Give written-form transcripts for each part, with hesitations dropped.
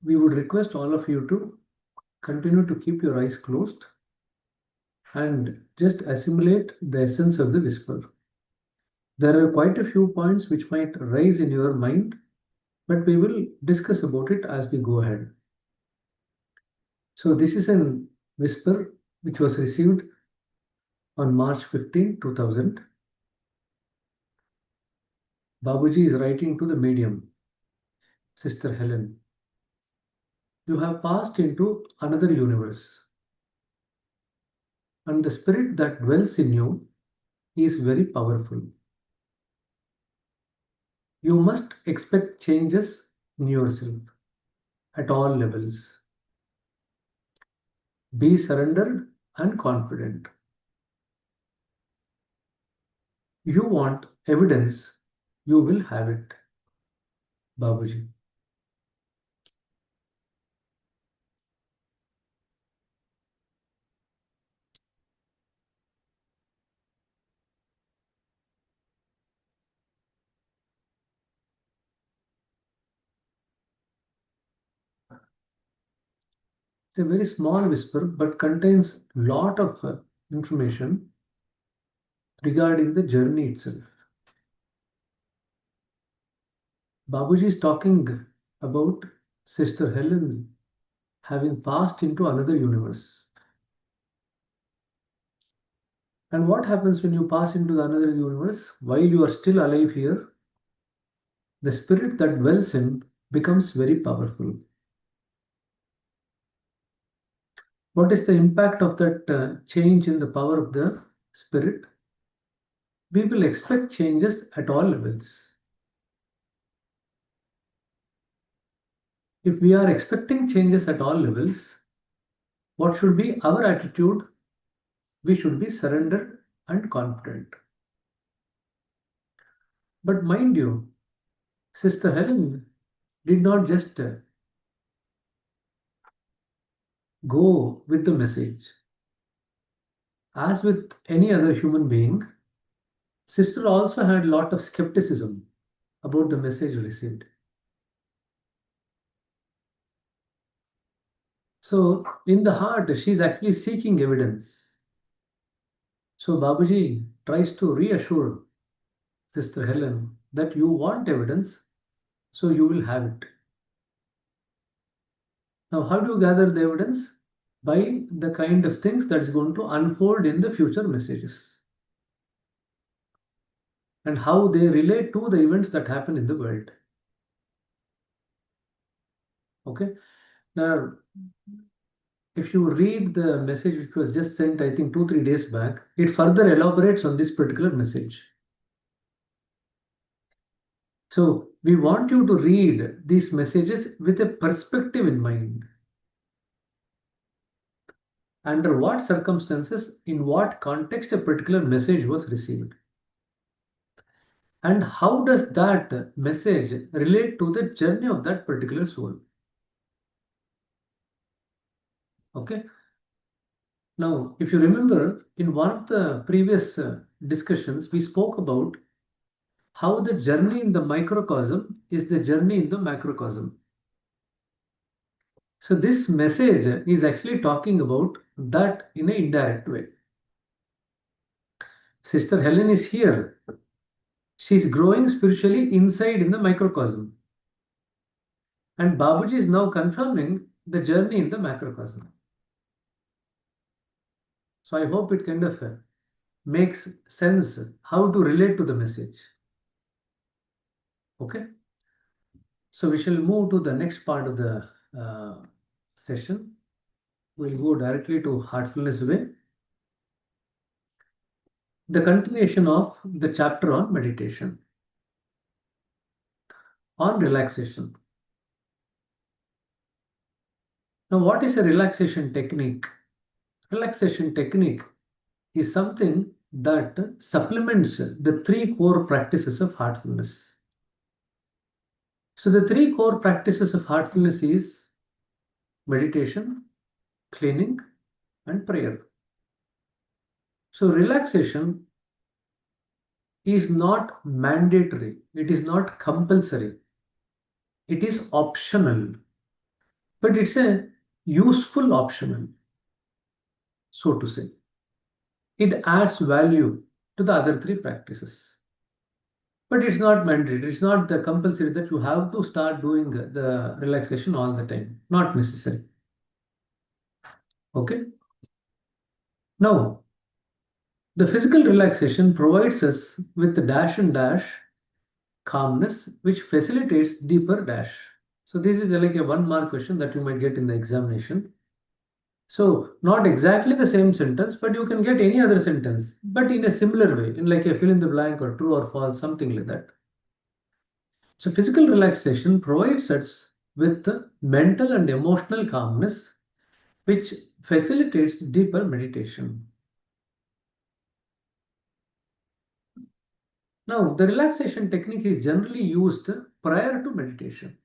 we would request all of you to continue to keep your eyes closed and just assimilate the essence of the whisper. There are quite a few points which might rise in your mind, but we will discuss about it as we go ahead. So this is a whisper which was received on March 15, 2000. Babuji is writing to the medium, Sister Helen. You have passed into another universe, and the spirit that dwells in you is very powerful. You must expect changes in yourself at all levels. Be surrendered and confident. You want evidence, you will have it. Babuji. It's a very small whisper, but contains a lot of information regarding the journey itself. Babuji is talking about Sister Helen having passed into another universe. And what happens when you pass into another universe? While you are still alive here, the spirit that dwells in becomes very powerful. What is the impact of that change in the power of the spirit? We will expect changes at all levels. If we are expecting changes at all levels, what should be our attitude? We should be surrendered and confident. But mind you, Sister Helen did not just go with the message. As with any other human being, Sister also had a lot of skepticism about the message received. So, in the heart, she's actually seeking evidence. So, Babuji tries to reassure Sister Helen that you want evidence, so you will have it. Now, how do you gather the evidence? By the kind of things that is going to unfold in the future messages and how they relate to the events that happen in the world. Okay. Now, if you read the message which was just sent, I think 2-3 days back, it further elaborates on this particular message. So we want you to read these messages with a perspective in mind. Under what circumstances, in what context a particular message was received. And how does that message relate to the journey of that particular soul? Okay. Now, if you remember, in one of the previous discussions, we spoke about how the journey in the microcosm is the journey in the macrocosm. So this message is actually talking about that in an indirect way. Sister Helen is here. She's growing spiritually inside in the microcosm. And Babuji is now confirming the journey in the macrocosm. So I hope it kind of makes sense how to relate to the message. Okay. So we shall move to the next part of the session. We'll go directly to Heartfulness Way. The continuation of the chapter on meditation, on relaxation. Now, what is a relaxation technique? Relaxation technique is something that supplements the 3 core practices of heartfulness. So the 3 core practices of heartfulness is meditation, cleaning, and prayer. So relaxation is not mandatory. It is not compulsory. It is optional. but it's a useful optional, so to say. It adds value to the other three practices. But it's not mandatory. It's not the compulsory that you have to start doing the relaxation all the time. Not necessary. Okay. Now, the physical relaxation provides us with the dash and dash calmness, which facilitates deeper dash. So this is like a 1 mark question that you might get in the examination. So not exactly the same sentence, but you can get any other sentence, but in a similar way, in like a fill in the blank or true or false, something like that. So physical relaxation provides us with mental and emotional calmness, which facilitates deeper meditation. Now, the relaxation technique is generally used prior to meditation.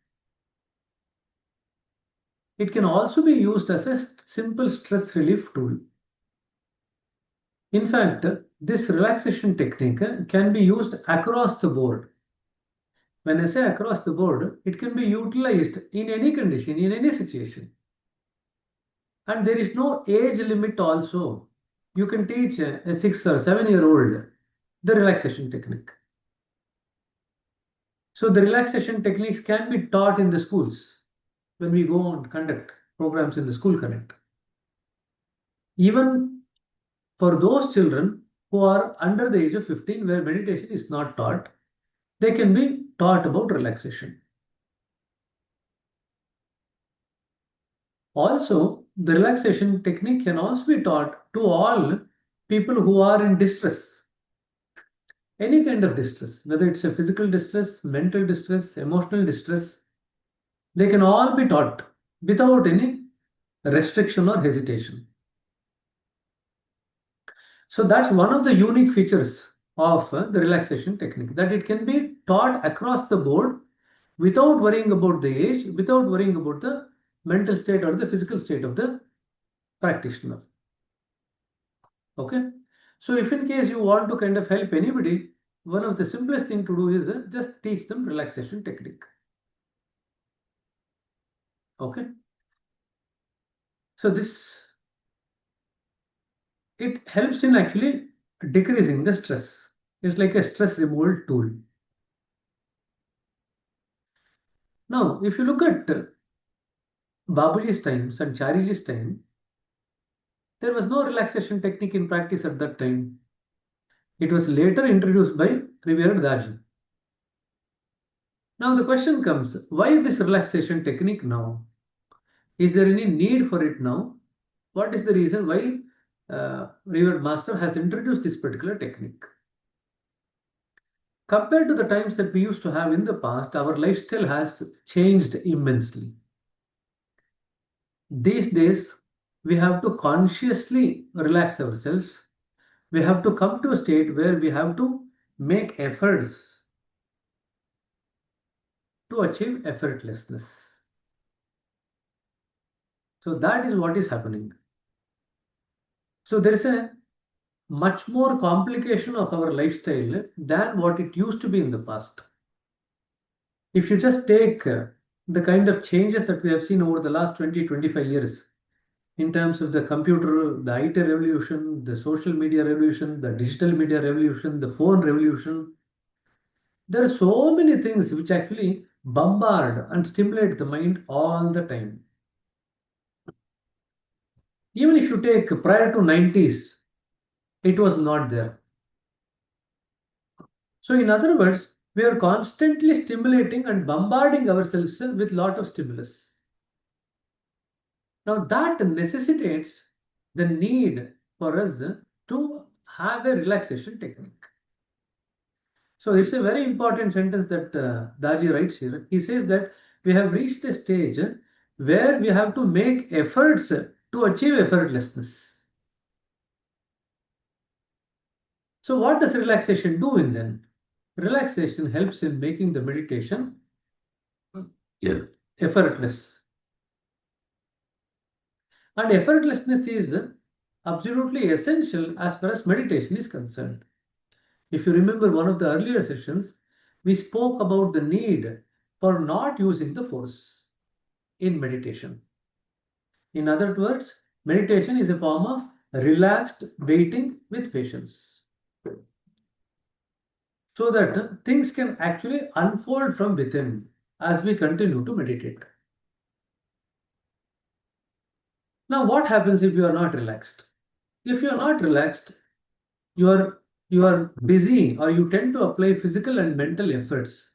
It can also be used as a simple stress relief tool. In fact, this relaxation technique can be used across the board. When I say across the board, it can be utilized in any condition, in any situation. And there is no age limit also. You can teach a 6 or 7-year-old the relaxation technique. So the relaxation techniques can be taught in the schools when we go and conduct programs in the school connect. Even for those children who are under the age of 15, where meditation is not taught, they can be taught about relaxation. Also, the relaxation technique can also be taught to all people who are in distress, any kind of distress, whether it's a physical distress, mental distress, emotional distress, they can all be taught without any restriction or hesitation. So that's one of the unique features of the relaxation technique, that it can be taught across the board without worrying about the age, without worrying about the mental state or the physical state of the practitioner. Okay. So if in case you want to kind of help anybody, one of the simplest thing to do is just teach them relaxation technique. Okay. So this, it helps in actually decreasing the stress. It's like a stress removal tool. Now, if you look at Babuji's time and Chariji's time, there was no relaxation technique in practice at that time. It was later introduced by revered Daji. Now the question comes, why this relaxation technique now? Is there any need for it now? What is the reason why revered master has introduced this particular technique? Compared to the times that we used to have in the past, our lifestyle has changed immensely. These days, we have to consciously relax ourselves. We have to come to a state where we have to make efforts to achieve effortlessness. So that is what is happening. So there is a much more complication of our lifestyle than what it used to be in the past. If you just take the kind of changes that we have seen over the last 20-25 years in terms of the computer, the IT revolution, the social media revolution, the digital media revolution, the phone revolution, there are so many things which actually bombard and stimulate the mind all the time. Even if you take prior to 90s, it was not there. So in other words, we are constantly stimulating and bombarding ourselves with lot of stimulus. Now that necessitates the need for us to have a relaxation technique. So it's a very important sentence that Daji writes here. He says that we have reached a stage where we have to make efforts to achieve effortlessness. So what does relaxation do in then? Relaxation helps in making the meditation effortless. And effortlessness is absolutely essential as far as meditation is concerned. If you remember one of the earlier sessions, we spoke about the need for not using the force. in meditation. In other words, meditation is a form of relaxed waiting with patience, so that things can actually unfold from within as we continue to meditate. Now, what happens if you are not relaxed? If you are not relaxed, you are you are busy, or you tend to apply physical and mental efforts.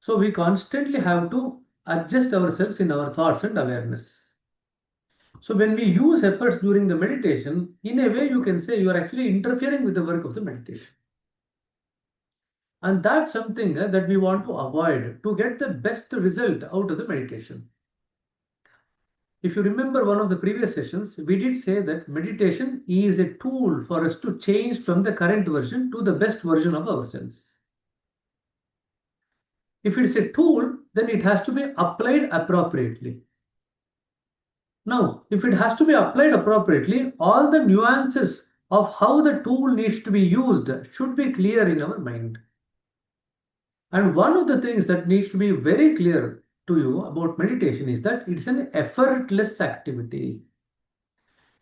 So we constantly have to adjust ourselves in our thoughts and awareness. So when we use efforts during the meditation, in a way you can say you are actually interfering with the work of the meditation. And that's something that we want to avoid to get the best result out of the meditation. If you remember one of the previous sessions, we did say that meditation is a tool for us to change from the current version to the best version of ourselves. If it's a tool, then it has to be applied appropriately. Now, if it has to be applied appropriately, all the nuances of how the tool needs to be used should be clear in our mind. And one of the things that needs to be very clear to you about meditation is that it's an effortless activity.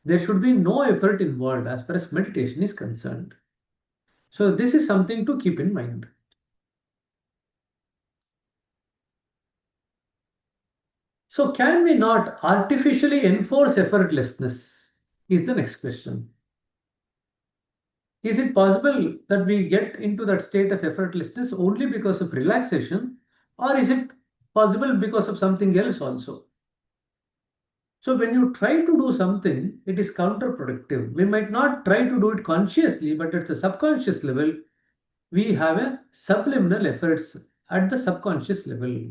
There should be no effort involved as far as meditation is concerned. So this is something to keep in mind. So can we not artificially enforce effortlessness? Is the next question. Is it possible that we get into that state of effortlessness only because of relaxation, or is it possible because of something else also? So when you try to do something, it is counterproductive. We might not try to do it consciously, but at the subconscious level, we have a subliminal efforts at the subconscious level.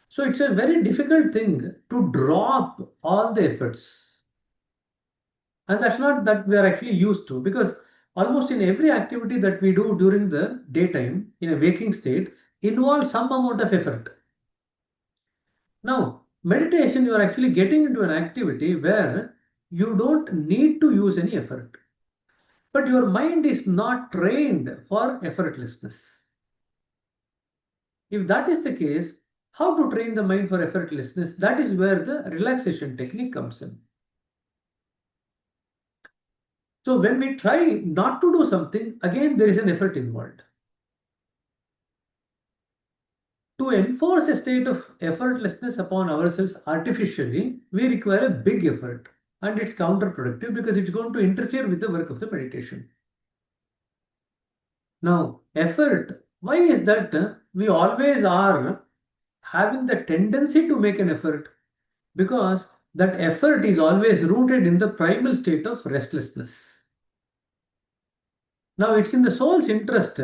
So it's a very difficult thing to drop all the efforts. And that's not that we are actually used to, because almost in every activity that we do during the daytime in a waking state involves some amount of effort. Now, meditation, you are actually getting into an activity where you don't need to use any effort, but your mind is not trained for effortlessness. If that is the case, how to train the mind for effortlessness? That is where the relaxation technique comes in. So when we try not to do something, again there is an effort involved. To enforce a state of effortlessness upon ourselves artificially, we require a big effort, and it's counterproductive because it's going to interfere with the work of the meditation. Now, effort, why is that we always are having the tendency to make an effort? Because that effort is always rooted in the primal state of restlessness. Now, it's in the soul's interest,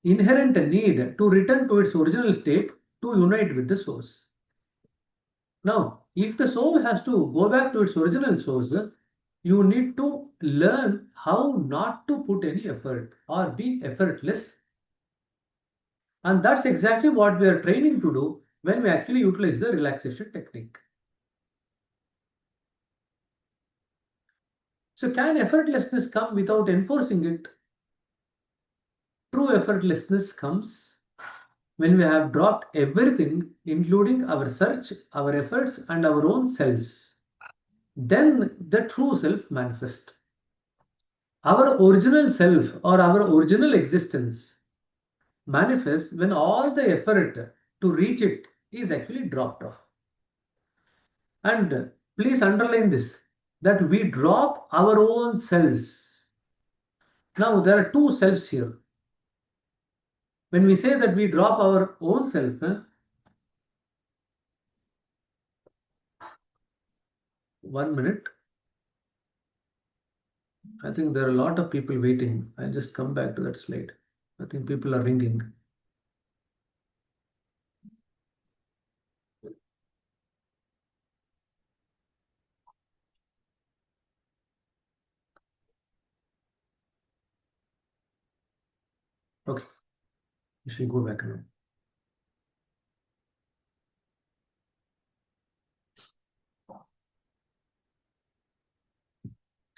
inherent need to return to its original state to unite with the source. Now, if the soul has to go back to its original source, you need to learn how not to put any effort or be effortless. And that's exactly what we are training to do when we actually utilize the relaxation technique. So, can effortlessness come without enforcing it? True effortlessness comes when we have dropped everything, including our search, our efforts, and our own selves. Then the true self manifests. Our original self or our original existence manifests when all the effort to reach it is actually dropped off. And please underline this, that we drop our own selves. Now, there are two selves here. When we say that we drop our own self, 1 minute. I think there are a lot of people waiting. I'll just come back to that slide. I think people are ringing. Okay, you should go back now.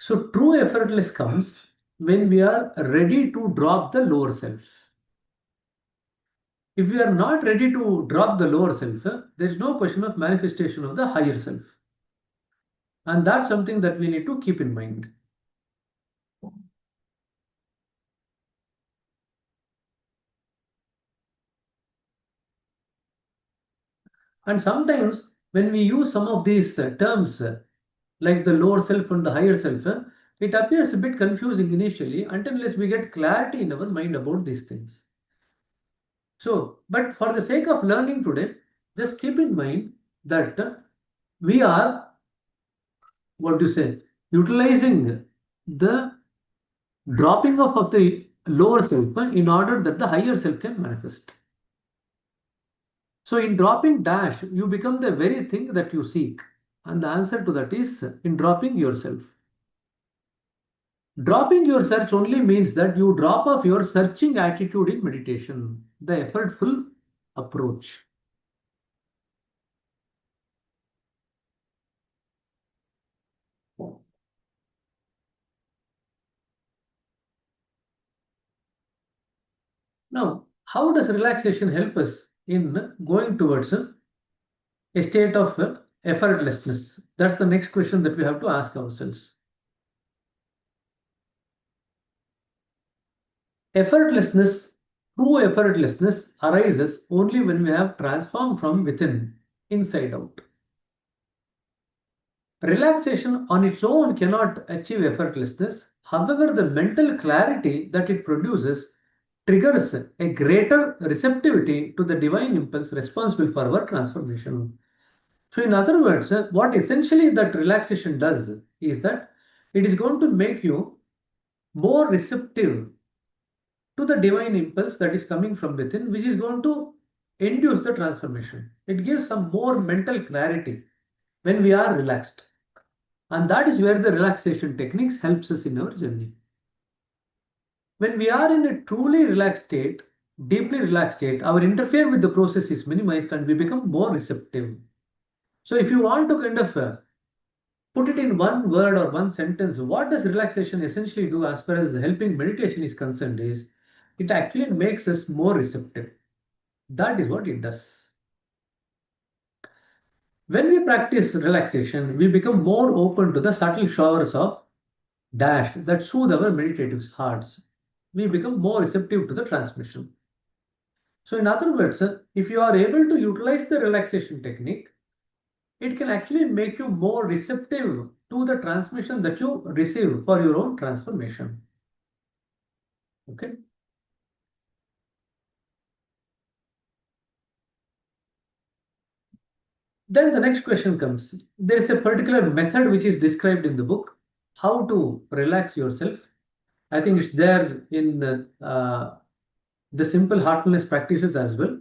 So true effortless comes when we are ready to drop the lower self. If we are not ready to drop the lower self, there is no question of manifestation of the higher self. And that's something that we need to keep in mind. And sometimes when we use some of these terms, like the lower self and the higher self, it appears a bit confusing initially unless we get clarity in our mind about these things. So, but for the sake of learning today, just keep in mind that we are, what do you say, utilizing the dropping off of the lower self in order that the higher self can manifest. So, in dropping dash, you become the very thing that you seek. And the answer to that is in dropping yourself. Dropping your search only means that you drop off your searching attitude in meditation, the effortful approach. Now, how does relaxation help us in going towards a state of effortlessness? That's the next question that we have to ask ourselves. Effortlessness, true effortlessness arises only when we have transformed from within, inside out. Relaxation on its own cannot achieve effortlessness. However, the mental clarity that it produces triggers a greater receptivity to the divine impulse responsible for our transformation. So, in other words, what essentially that relaxation does is that it is going to make you more receptive to the divine impulse that is coming from within, which is going to induce the transformation. It gives some more mental clarity when we are relaxed. And that is where the relaxation techniques helps us in our journey. When we are in a truly relaxed state, deeply relaxed state, our interfere with the process is minimized and we become more receptive. So if you want to kind of put it in one word or one sentence, what does relaxation essentially do as far as helping meditation is concerned is it actually makes us more receptive. That is what it does. When we practice relaxation, we become more open to the subtle showers of dash that soothe our meditative hearts. We become more receptive to the transmission. So, in other words, if you are able to utilize the relaxation technique, it can actually make you more receptive to the transmission that you receive for your own transformation. Okay. Then the next question comes. There is a particular method which is described in the book, how to relax yourself. I think it's there in the simple heartfulness practices as well.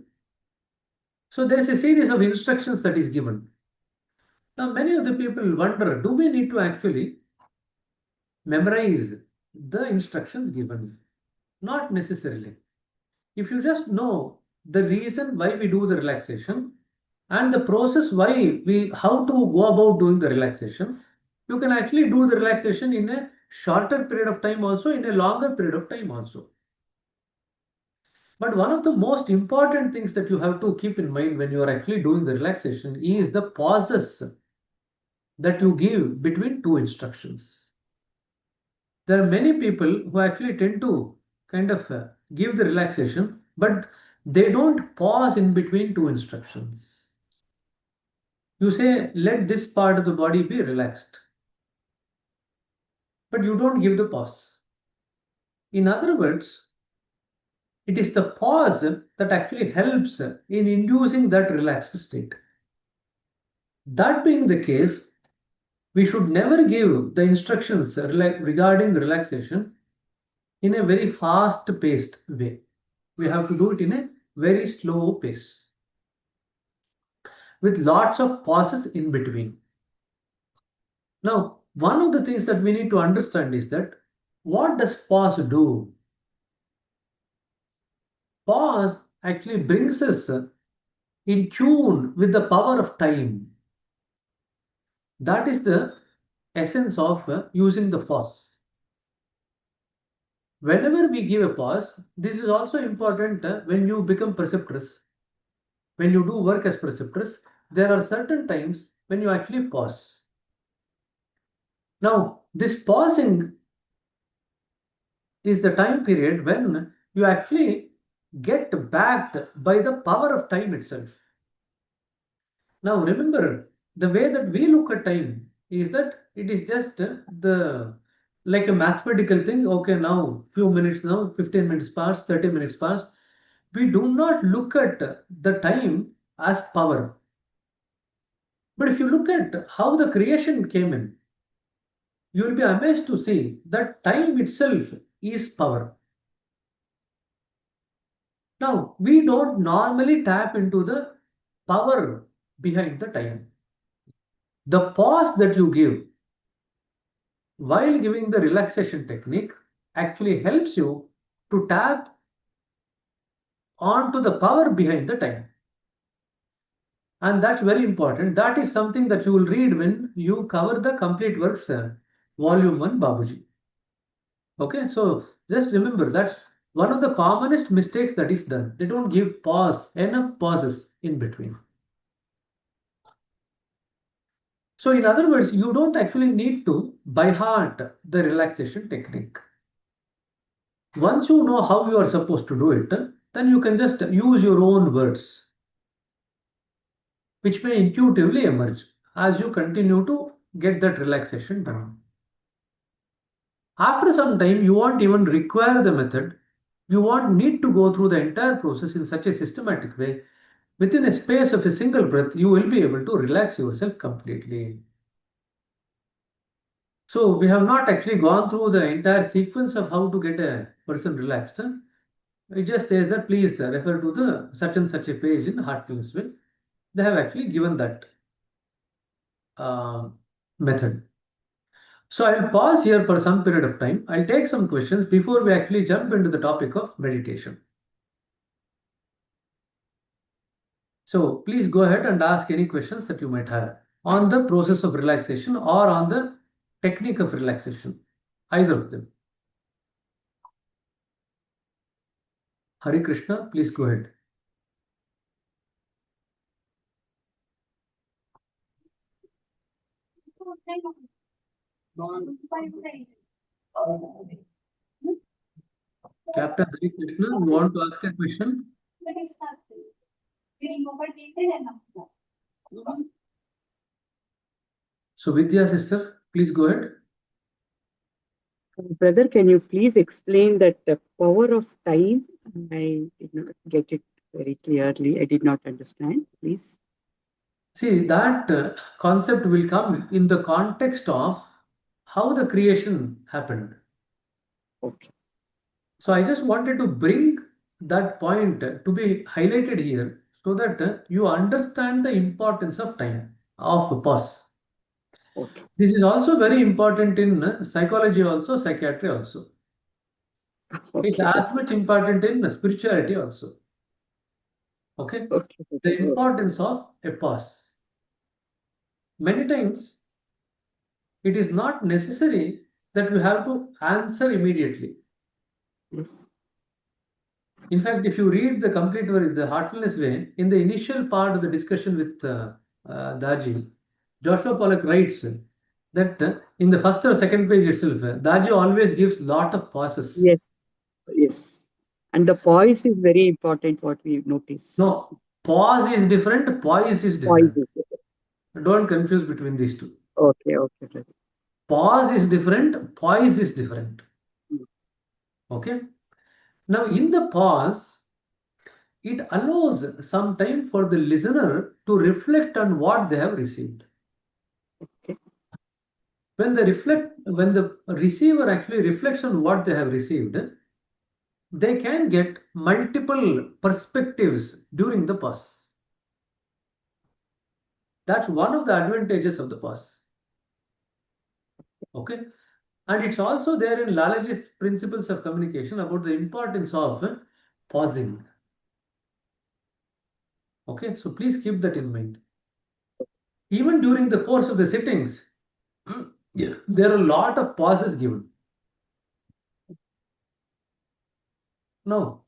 So there is a series of instructions that is given. Now, many of the people wonder, do we need to actually memorize the instructions given? Not necessarily. If you just know the reason why we do the relaxation and the process why we, how to go about doing the relaxation, you can actually do the relaxation in a shorter period of time also, in a longer period of time also. But one of the most important things that you have to keep in mind when you are actually doing the relaxation is the pauses that you give between two instructions. There are many people who actually tend to kind of give the relaxation, but they don't pause in between two instructions. You say, let this part of the body be relaxed, but you don't give the pause. In other words, it is the pause that actually helps in inducing that relaxed state. That being the case, we should never give the instructions regarding relaxation in a very fast paced way. We have to do it in a very slow pace with lots of pauses in between. Now, one of the things that we need to understand is that what does pause do? Pause actually brings us in tune with the power of time. That is the essence of using the pause. Whenever we give a pause, this is also important when you become preceptress. When you do work as preceptress, there are certain times when you actually pause. Now, this pausing is the time period when you actually get backed by the power of time itself. Now, remember, the way that we look at time is that it is just the like a mathematical thing. Okay, now few minutes now, 15 minutes passed, 30 minutes passed. We do not look at the time as power. But if you look at how the creation came in, you will be amazed to see that time itself is power. Now, we don't normally tap into the power behind the time. The pause that you give while giving the relaxation technique actually helps you to tap onto the power behind the time. And that's very important. That is something that you will read when you cover the complete works, volume 1 Babuji. Okay, so just remember that's one of the commonest mistakes that is done. They don't give enough pauses in between. So in other words, you don't actually need to by heart the relaxation technique. Once you know how you are supposed to do it, then you can just use your own words, which may intuitively emerge as you continue to get that relaxation done. After some time, you won't even require the method. You won't need to go through the entire process in such a systematic way. Within a space of a single breath, you will be able to relax yourself completely. So we have not actually gone through the entire sequence of how to get a person relaxed. It just says that please refer to the such and such a page in Hartfieldsville. They have actually given that uh, method. So I'll pause here for some period of time. I'll take some questions before we actually jump into the topic of meditation. So please go ahead and ask any questions that you might have on the process of relaxation or on the technique of relaxation, either of them. Hari Krishna, please go ahead. Captain Hari Krishna, you want to ask a question? So Vidya sister, please go ahead. Brother, can you please explain that the power of time? I did not get it very clearly. I did not understand. Please. See, that concept will come in the context of how the creation happened. Okay. So I just wanted to bring that point to be highlighted here so that you understand the importance of time, of pause. Okay. This is also very important in psychology also, psychiatry also. It's Okay. as much important in spirituality also. Okay? Okay. The importance of a pause. Many times it is not necessary that we have to answer immediately. Yes. In fact, if you read the complete work, the Heartfulness Way, in the initial part of the discussion with Daji, Joshua Pollock writes that in the first or second page itself, Daji always gives lot of pauses. Yes. Yes. And the poise is very important, what we notice. No, pause is different, poise is Poise different. is different. Don't confuse between these two. Okay. Okay. Brother. Pause is different, poise is different. Mm. Okay. Now, in the pause, it allows some time for the listener to reflect on what they have received. Okay. When the receiver actually reflects on what they have received, they can get multiple perspectives during the pause. That's one of the advantages of the pause. Okay. And it's also there in Lalaji's principles of communication about the importance of pausing. Okay, so please keep that in mind. Even during the course of the sittings, yeah, there are a lot of pauses given. Now,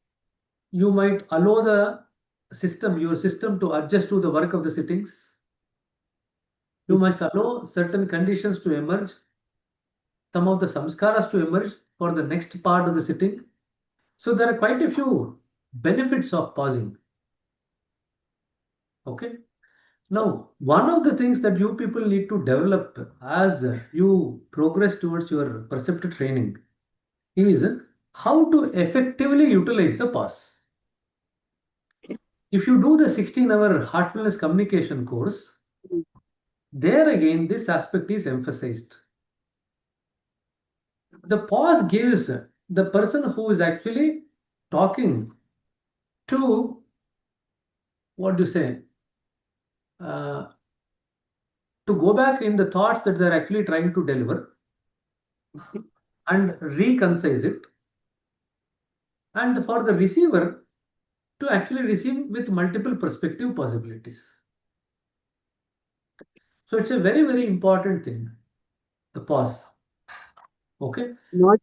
you might allow your system to adjust to the work of the sittings. You must allow certain conditions to emerge, some of the samskaras to emerge for the next part of the sitting. So there are quite a few benefits of pausing. Okay. Now, one of the things that you people need to develop as you progress towards your perceptive training is how to effectively utilize the pause. If you do the 16-hour heartfulness communication course, there again, this aspect is emphasized. The pause gives the person who is actually talking to, what do you say, uh, to go back in the thoughts that they're actually trying to deliver and reconcise it, and for the receiver to actually receive with multiple perspective possibilities. So it's a very, very important thing, the pause. Okay. Not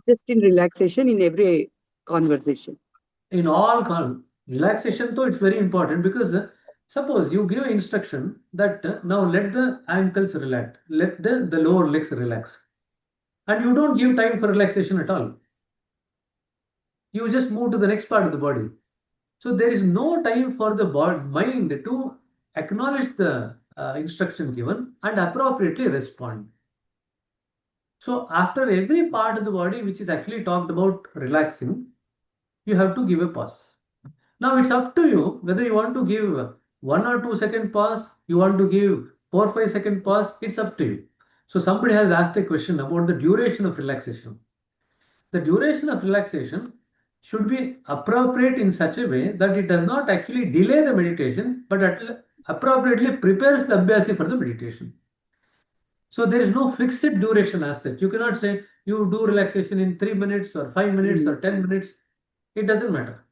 just in relaxation, in every conversation. In all relaxation, though, it's very important because suppose you give instruction that now let the ankles relax, let the lower legs relax, and you don't give time for relaxation at all. You just move to the next part of the body. So there is no time for the mind to acknowledge the instruction given and appropriately respond. So after every part of the body which is actually talked about relaxing, you have to give a pause. Now it's up to you whether you want to give 1 or 2 second pause, you want to give 4 5 second pause, it's up to you. So somebody has asked a question about the duration of relaxation. The duration of relaxation should be appropriate in such a way that it does not actually delay the meditation, but appropriately prepares the abhyasi for the meditation. So there is no fixed duration as such. You cannot say you do relaxation in 3 minutes or 5 minutes or 10 minutes. It doesn't matter.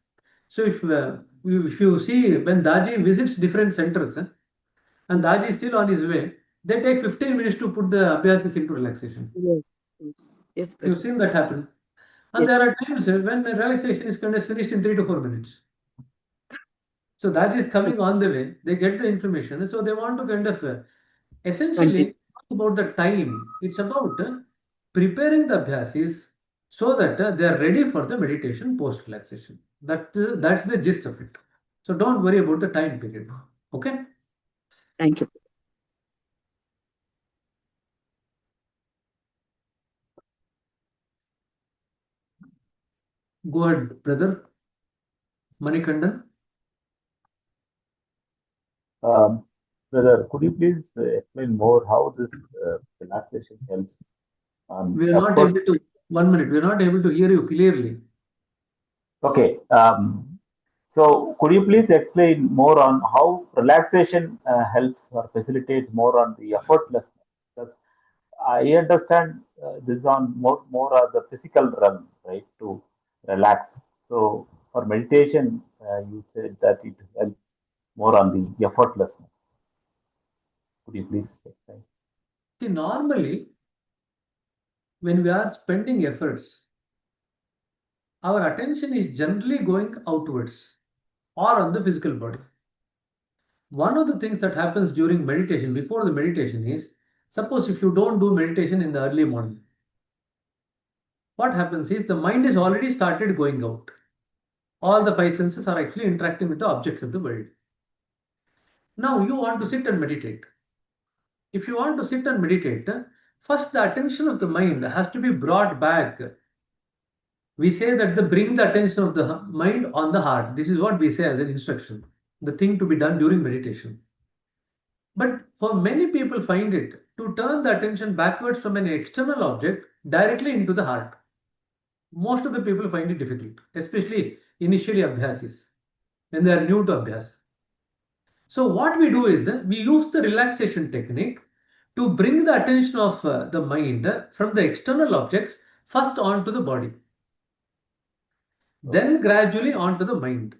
So if you see when Daji visits different centers and Daji is still on his way, they take 15 minutes to put the abhyasis into relaxation. Yes, yes, yes. You've seen that happen. And Yes. there are times when the relaxation is kind of finished in 3 to 4 minutes. So that is coming on the way. They get the information. So they want to kind of Continue. essentially talk about the time. It's about preparing the abhyasis so that they are ready for the meditation post relaxation. That's the gist of it. So don't worry about the time period. Okay? Thank you. Go ahead, brother. Manikandan. Brother, could you please explain more how this relaxation helps on We are not effort? able to, 1 minute, we are not able to hear you clearly. Okay. So could you please explain more on how relaxation helps or facilitates more on the effortlessness? Because I understand this is on more of the physical realm, right? To relax. So for meditation, you said that it helps more on the effortlessness. Could you please explain? See, normally, when we are spending efforts, our attention is generally going outwards or on the physical body. One of the things that happens during meditation, before the meditation, is suppose if you don't do meditation in the early morning, what happens is the mind is already started going out. All the five senses are actually interacting with the objects of the world. Now you want to sit and meditate. If you want to sit and meditate, first the attention of the mind has to be brought back. We say that the bring the attention of the mind on the heart. This is what we say as an instruction, the thing to be done during meditation. But for many people find it to turn the attention backwards from an external object directly into the heart. Most of the people find it difficult, especially initially abhyasis, when they are new to abhyas. So what we do is we use the relaxation technique to bring the attention of the mind from the external objects first onto the body, then gradually onto the mind.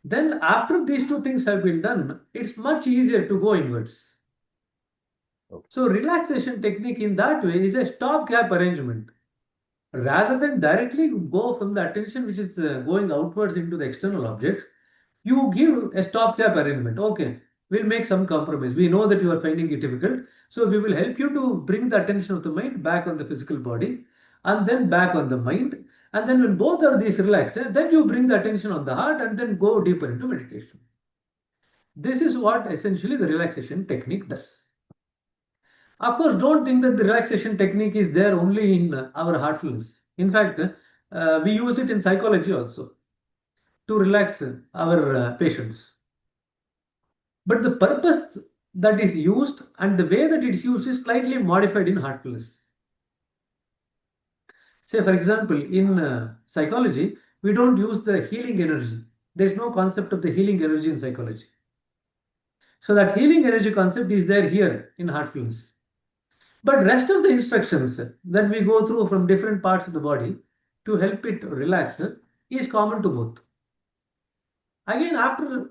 Then after these two things have been done, it's much easier to go inwards. Okay. So relaxation technique in that way is a stopgap arrangement. Rather than directly go from the attention which is going outwards into the external objects, you give a stopgap arrangement. Okay, we'll make some compromise. We know that you are finding it difficult, so we will help you to bring the attention of the mind back on the physical body and then back on the mind. And then when both are these relaxed, then you bring the attention on the heart and then go deeper into meditation. This is what essentially the relaxation technique does. Of course, don't think that the relaxation technique is there only in our heartfulness. In fact, we use it in psychology also to relax our patients. But the purpose that is used and the way that it is used is slightly modified in heartfulness. Say, for example, in psychology, we don't use the healing energy. There is no concept of the healing energy in psychology. So that healing energy concept is there here in heartfulness. But rest of the instructions that we go through from different parts of the body to help it relax is common to both. Again, after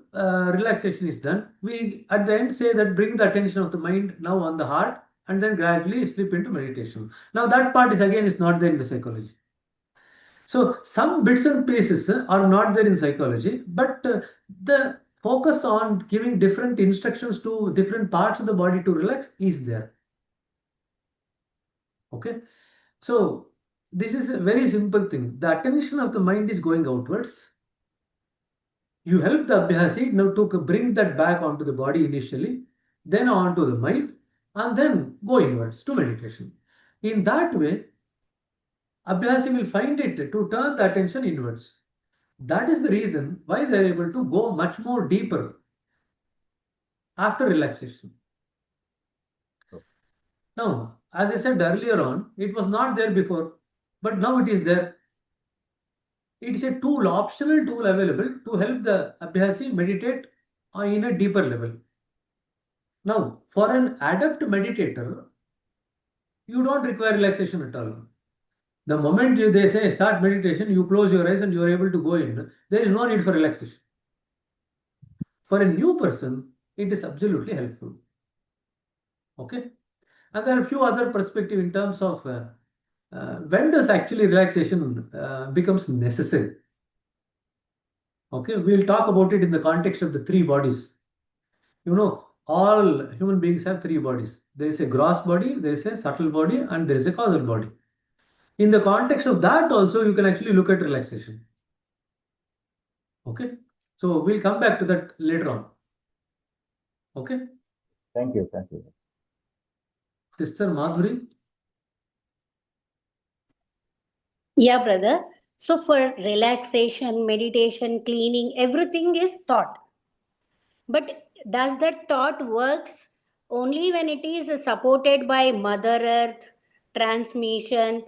relaxation is done, we at the end say that bring the attention of the mind now on the heart and then gradually slip into meditation. Now that part is not there in the psychology. So some bits and pieces are not there in psychology, but the focus on giving different instructions to different parts of the body to relax is there. Okay, so this is a very simple thing. The attention of the mind is going outwards. You help the abhyasi now to bring that back onto the body initially, then onto the mind, and then go inwards to meditation. In that way, abhyasi will find it to turn the attention inwards. That is the reason why they are able to go much more deeper after relaxation. Now, as I said earlier on, it was not there before, but now it is there. It is a tool, optional tool available to help the abhyasi meditate in a deeper level. Now, for an adept meditator, you don't require relaxation at all. The moment they say start meditation, you close your eyes and you are able to go in. There is no need for relaxation. For a new person, it is absolutely helpful. Okay? And there are a few other perspectives in terms of when does actually relaxation becomes necessary. Okay, we'll talk about it in the context of the three bodies. You know, all human beings have three bodies. There is a gross body, there is a subtle body, and there is a causal body. In the context of that also, you can actually look at relaxation. Okay, so we'll come back to that later on. Okay. Thank you. Thank you. Sister Madhuri. Yeah, brother. So for relaxation, meditation, cleaning, everything is thought. But does that thought works only when it is supported by Mother Earth, transmission?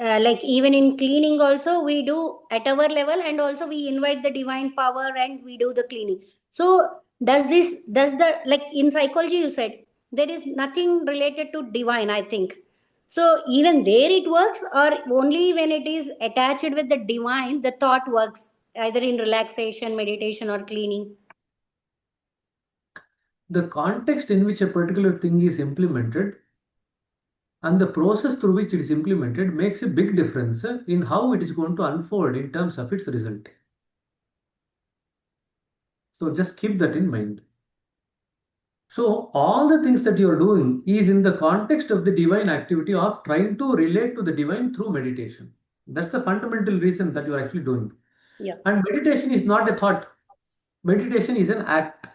Like even in cleaning also we do at our level, and also we invite the divine power and we do the cleaning. So does the, like in psychology you said there is nothing related to divine, I think. So even there it works, or only when it is attached with the divine the thought works, either in relaxation, meditation, or cleaning? The context in which a particular thing is implemented and the process through which it is implemented makes a big difference in how it is going to unfold in terms of its result. So just keep that in mind. So all the things that you are doing is in the context of the divine activity of trying to relate to the divine through meditation. That's the fundamental reason that you are actually doing. Yeah. And meditation is not a thought. Meditation is an act.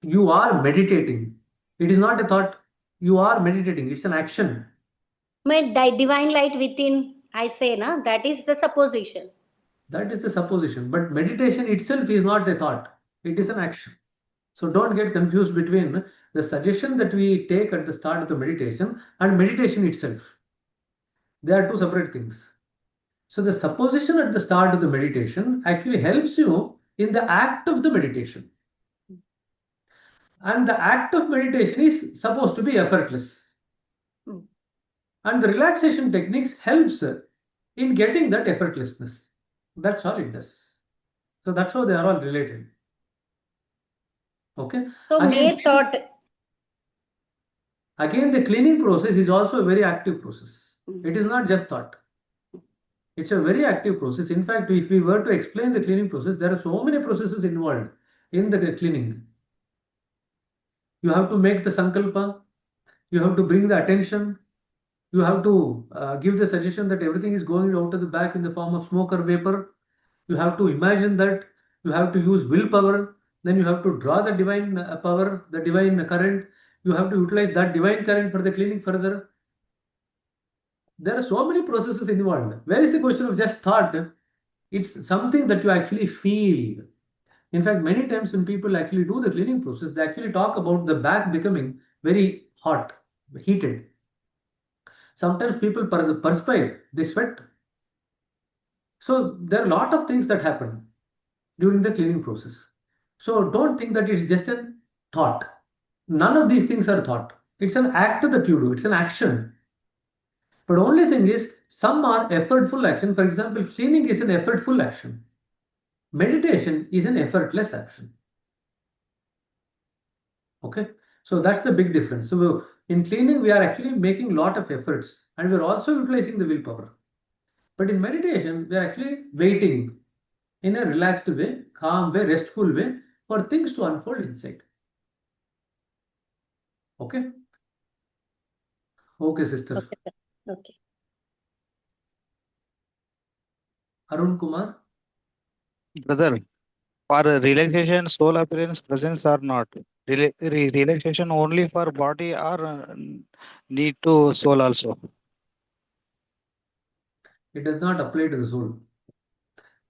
You are meditating. It is not a thought. You are meditating. It's an action. My divine light within, I say, na, that is the supposition. That is the supposition. But meditation itself is not a thought. It is an action. So don't get confused between the suggestion that we take at the start of the meditation and meditation itself. They are two separate things. So the supposition at the start of the meditation actually helps you in the act of the meditation. And the act of meditation is supposed to be effortless. And the relaxation techniques helps in getting that effortlessness. That's all it does. So that's how they are all related. Okay. So mere thought. Again, the cleaning process is also a very active process. It is not just thought. It's a very active process. In fact, if we were to explain the cleaning process, there are so many processes involved in the cleaning. You have to make the sankalpa, you have to bring the attention, you have to give the suggestion that everything is going out of the back in the form of smoke or vapor. You have to imagine that, you have to use willpower, then you have to draw the divine power, the divine current. You have to utilize that divine current for the cleaning further. There are so many processes involved. Where is the question of just thought? It's something that you actually feel. In fact, many times when people actually do the cleaning process, they actually talk about the back becoming very hot, heated. Sometimes people perspire, they sweat. So there are a lot of things that happen during the cleaning process. So don't think that it's just a thought. None of these things are thought. It's an act that you do, it's an action. But only thing is, some are effortful action. For example, cleaning is an effortful action. Meditation is an effortless action. Okay, so that's the big difference. So in cleaning, we are actually making a lot of efforts and we're also utilizing the willpower. But in meditation, we are actually waiting in a relaxed way, calm way, restful way for things to unfold inside. Okay? Okay, sister. Okay. Okay. Arun Kumar. Brother, for relaxation, soul appearance presence or not? Relaxation only for body or need to soul also? It does not apply to the soul.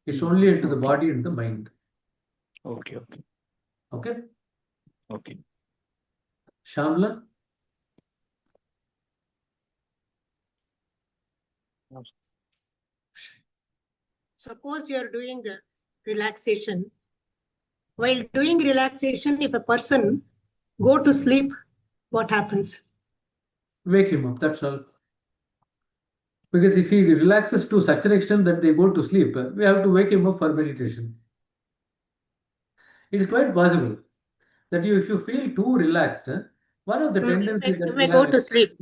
It's only into the body and the mind. Okay, okay, Okay? okay. Shamla. Suppose you are doing relaxation. While doing relaxation, if a person go to sleep, what happens? Wake him up, that's all. Because if he relaxes to such an extent that they go to sleep, we have to wake him up for meditation. It is quite possible that if you feel too relaxed, one of the tendencies that You we may go have, to sleep.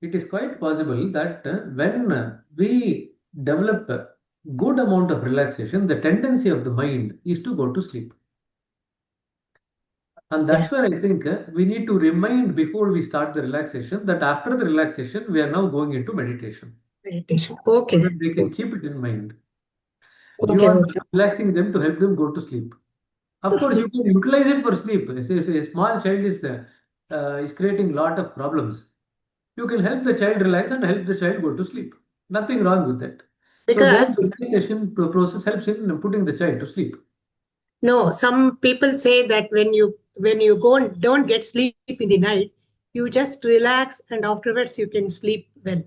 it is quite possible that when we develop a good amount of relaxation, the tendency of the mind is to go to sleep. And that's where I think we need to remind before we start the relaxation that after the relaxation, we are now going into meditation. Meditation. So Okay. that they can keep it in mind. You Okay. are relaxing them to help them go to sleep. Of course, you can utilize it for sleep. A small child is creating a lot of problems. You can help the child relax and help the child go to sleep. Nothing wrong with that. Because So the relaxation process helps in putting the child to sleep. no, some people say that when you go and don't get sleep in the night, you just relax and afterwards you can sleep well.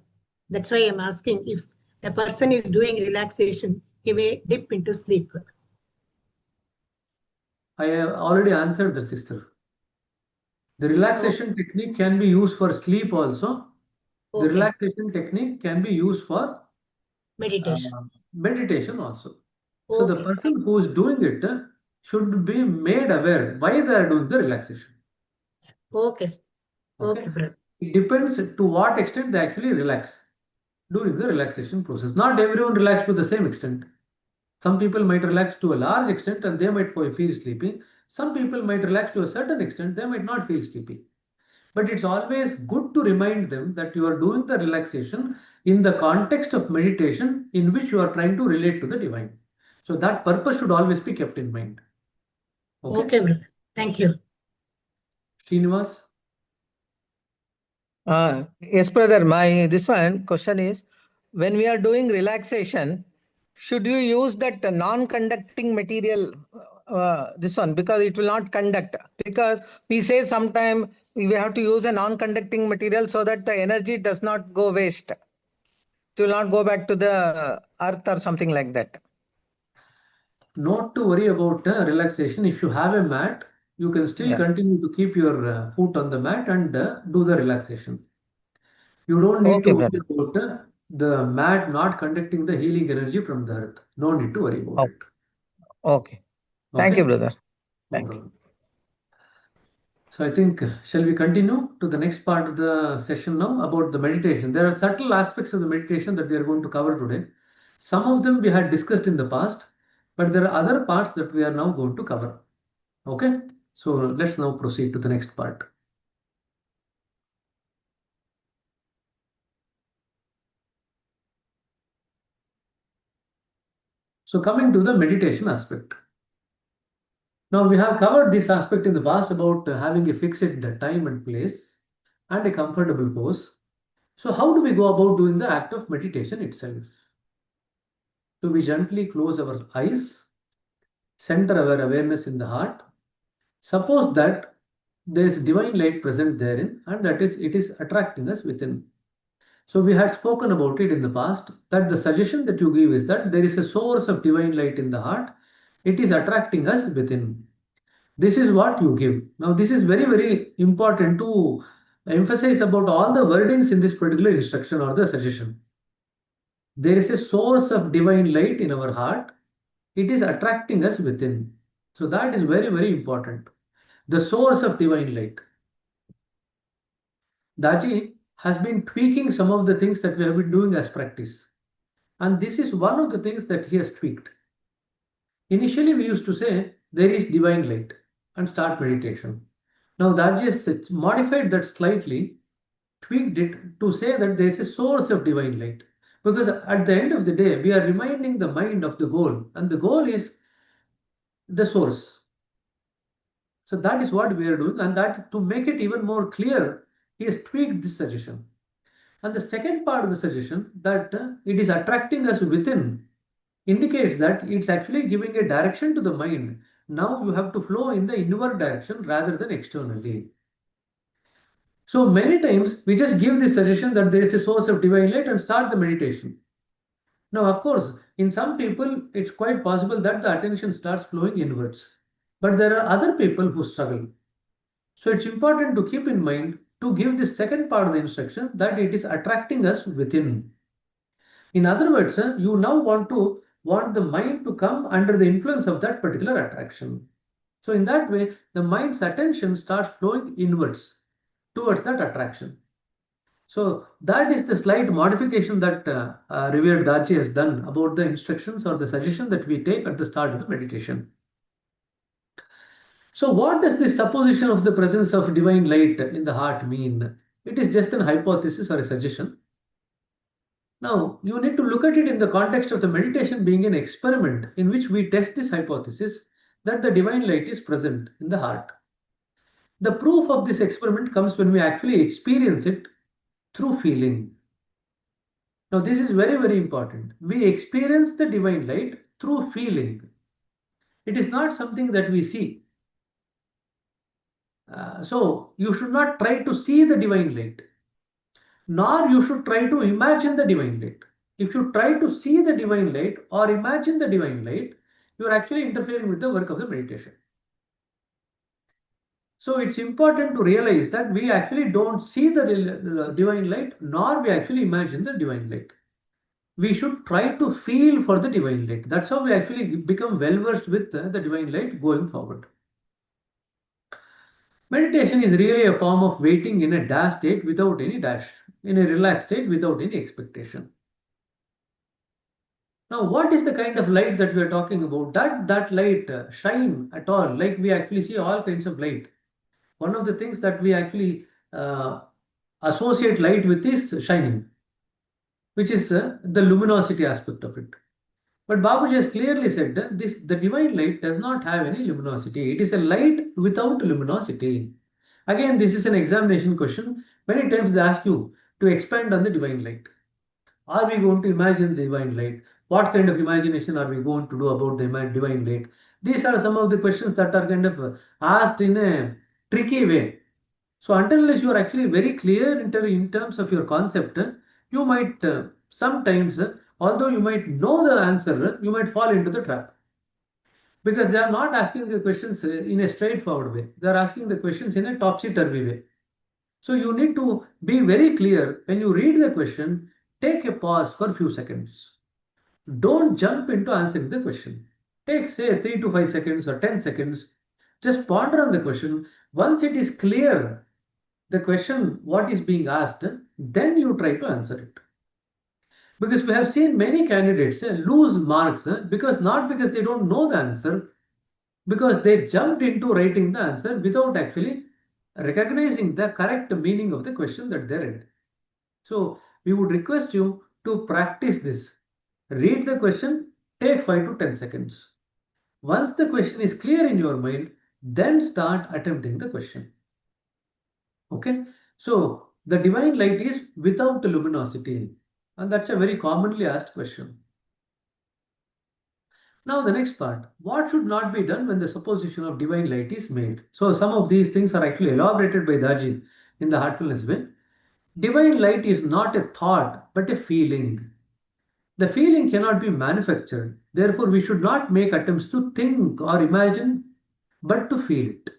That's why I'm asking if a person is doing relaxation, he may dip into sleep. I have already answered the sister. The relaxation technique can be used for sleep also. The Okay. relaxation technique can be used for Meditation. meditation also. So the Okay. person who is doing it should be made aware why they are doing the relaxation. Okay. Okay. Okay, brother. It depends to what extent they actually relax during the relaxation process. Not everyone relax to the same extent. Some people might relax to a large extent and they might feel sleepy. Some people might relax to a certain extent, they might not feel sleepy. But it's always good to remind them that you are doing the relaxation in the context of meditation in which you are trying to relate to the divine. So that purpose should always be kept in mind. Okay, brother. Thank you. Srinivas. Yes, brother. My this one question is, when we are doing relaxation, should you use that non-conducting material? This one, because it will not conduct. Because we say sometime we have to use a non-conducting material so that the energy does not go waste. It will not go back to the earth or something like that. Not to worry about relaxation. If you have a mat, you can still continue to keep your foot on the mat and do the relaxation. You don't need to worry about the mat not conducting the healing energy from the earth. No need to worry about it. Okay. Thank you, brother. No Thank you. problem. So I think, shall we continue to the next part of the session now about the meditation? There are subtle aspects of the meditation that we are going to cover today. Some of them we had discussed in the past, but there are other parts that we are now going to cover. Okay, so let's now proceed to the next part. So coming to the meditation aspect. Now we have covered this aspect in the past about having a fixed time and place and a comfortable pose. So how do we go about doing the act of meditation itself? So we gently close our eyes, center our awareness in the heart. Suppose that there is divine light present therein, and that is, it is attracting us within. So we had spoken about it in the past, that the suggestion that you give is that there is a source of divine light in the heart. It is attracting us within. This is what you give. Now, this is very, very important to emphasize about all the wordings in this particular instruction or the suggestion. There is a source of divine light in our heart. It is attracting us within. So that is very, very important. The source of divine light. Daji has been tweaking some of the things that we have been doing as practice. And this is one of the things that he has tweaked. Initially, we used to say there is divine light and start meditation. Now, Daji has modified that slightly, tweaked it to say that there is a source of divine light. Because at the end of the day, we are reminding the mind of the goal, and the goal is the source. So that is what we are doing, and that to make it even more clear, he has tweaked this suggestion. And the second part of the suggestion, that it is attracting us within, indicates that it's actually giving a direction to the mind. Now you have to flow in the inward direction rather than externally. So many times we just give this suggestion that there is a source of divine light and start the meditation. Now, of course, in some people, it's quite possible that the attention starts flowing inwards. But there are other people who struggle. So it's important to keep in mind to give this second part of the instruction, that it is attracting us within. In other words, you now want the mind to come under the influence of that particular attraction. So in that way, the mind's attention starts flowing inwards towards that attraction. So that is the slight modification that revered Dachi has done about the instructions or the suggestion that we take at the start of the meditation. So what does this supposition of the presence of divine light in the heart mean? It is just an hypothesis or a suggestion. Now, you need to look at it in the context of the meditation being an experiment in which we test this hypothesis that the divine light is present in the heart. The proof of this experiment comes when we actually experience it through feeling. Now, this is very, very important. We experience the divine light through feeling. It is not something that we see. So, you should not try to see the divine light, nor you should try to imagine the divine light. If you try to see the divine light or imagine the divine light, you are actually interfering with the work of the meditation. So it's important to realize that we actually don't see the divine light, nor we actually imagine the divine light. We should try to feel for the divine light. That's how we actually become well versed with the divine light going forward. Meditation is really a form of waiting in a dash state without any dash, in a relaxed state without any expectation. Now, what is the kind of light that we are talking about? That light shine at all, like we actually see all kinds of light. One of the things that we actually associate light with is shining, which is the luminosity aspect of it. But Babuji has clearly said that the divine light does not have any luminosity. It is a light without luminosity. Again, this is an examination question. Many times they ask you to expand on the divine light. Are we going to imagine the divine light? What kind of imagination are we going to do about the divine light? These are some of the questions that are kind of asked in a tricky way. So until you are actually very clear in terms of your concept, you might sometimes, although you might know the answer, you might fall into the trap. Because they are not asking the questions in a straightforward way. They are asking the questions in a topsy-turvy way. So you need to be very clear when you read the question. Take a pause for a few seconds. Don't jump into answering the question. Take, say, 3 to 5 seconds or 10 seconds. Just ponder on the question. Once it is clear, the question what is being asked, then you try to answer it. Because we have seen many candidates lose marks not because they don't know the answer, because they jumped into writing the answer without actually recognizing the correct meaning of the question that they read. So we would request you to practice this. Read the question, take 5 to 10 seconds. Once the question is clear in your mind, then start attempting the question. Okay, so the divine light is without luminosity, and that's a very commonly asked question. Now the next part, what should not be done when the supposition of divine light is made? So some of these things are actually elaborated by Daji in the Heartfulness Way. Divine light is not a thought, but a feeling. The feeling cannot be manufactured. Therefore, we should not make attempts to think or imagine, but to feel it.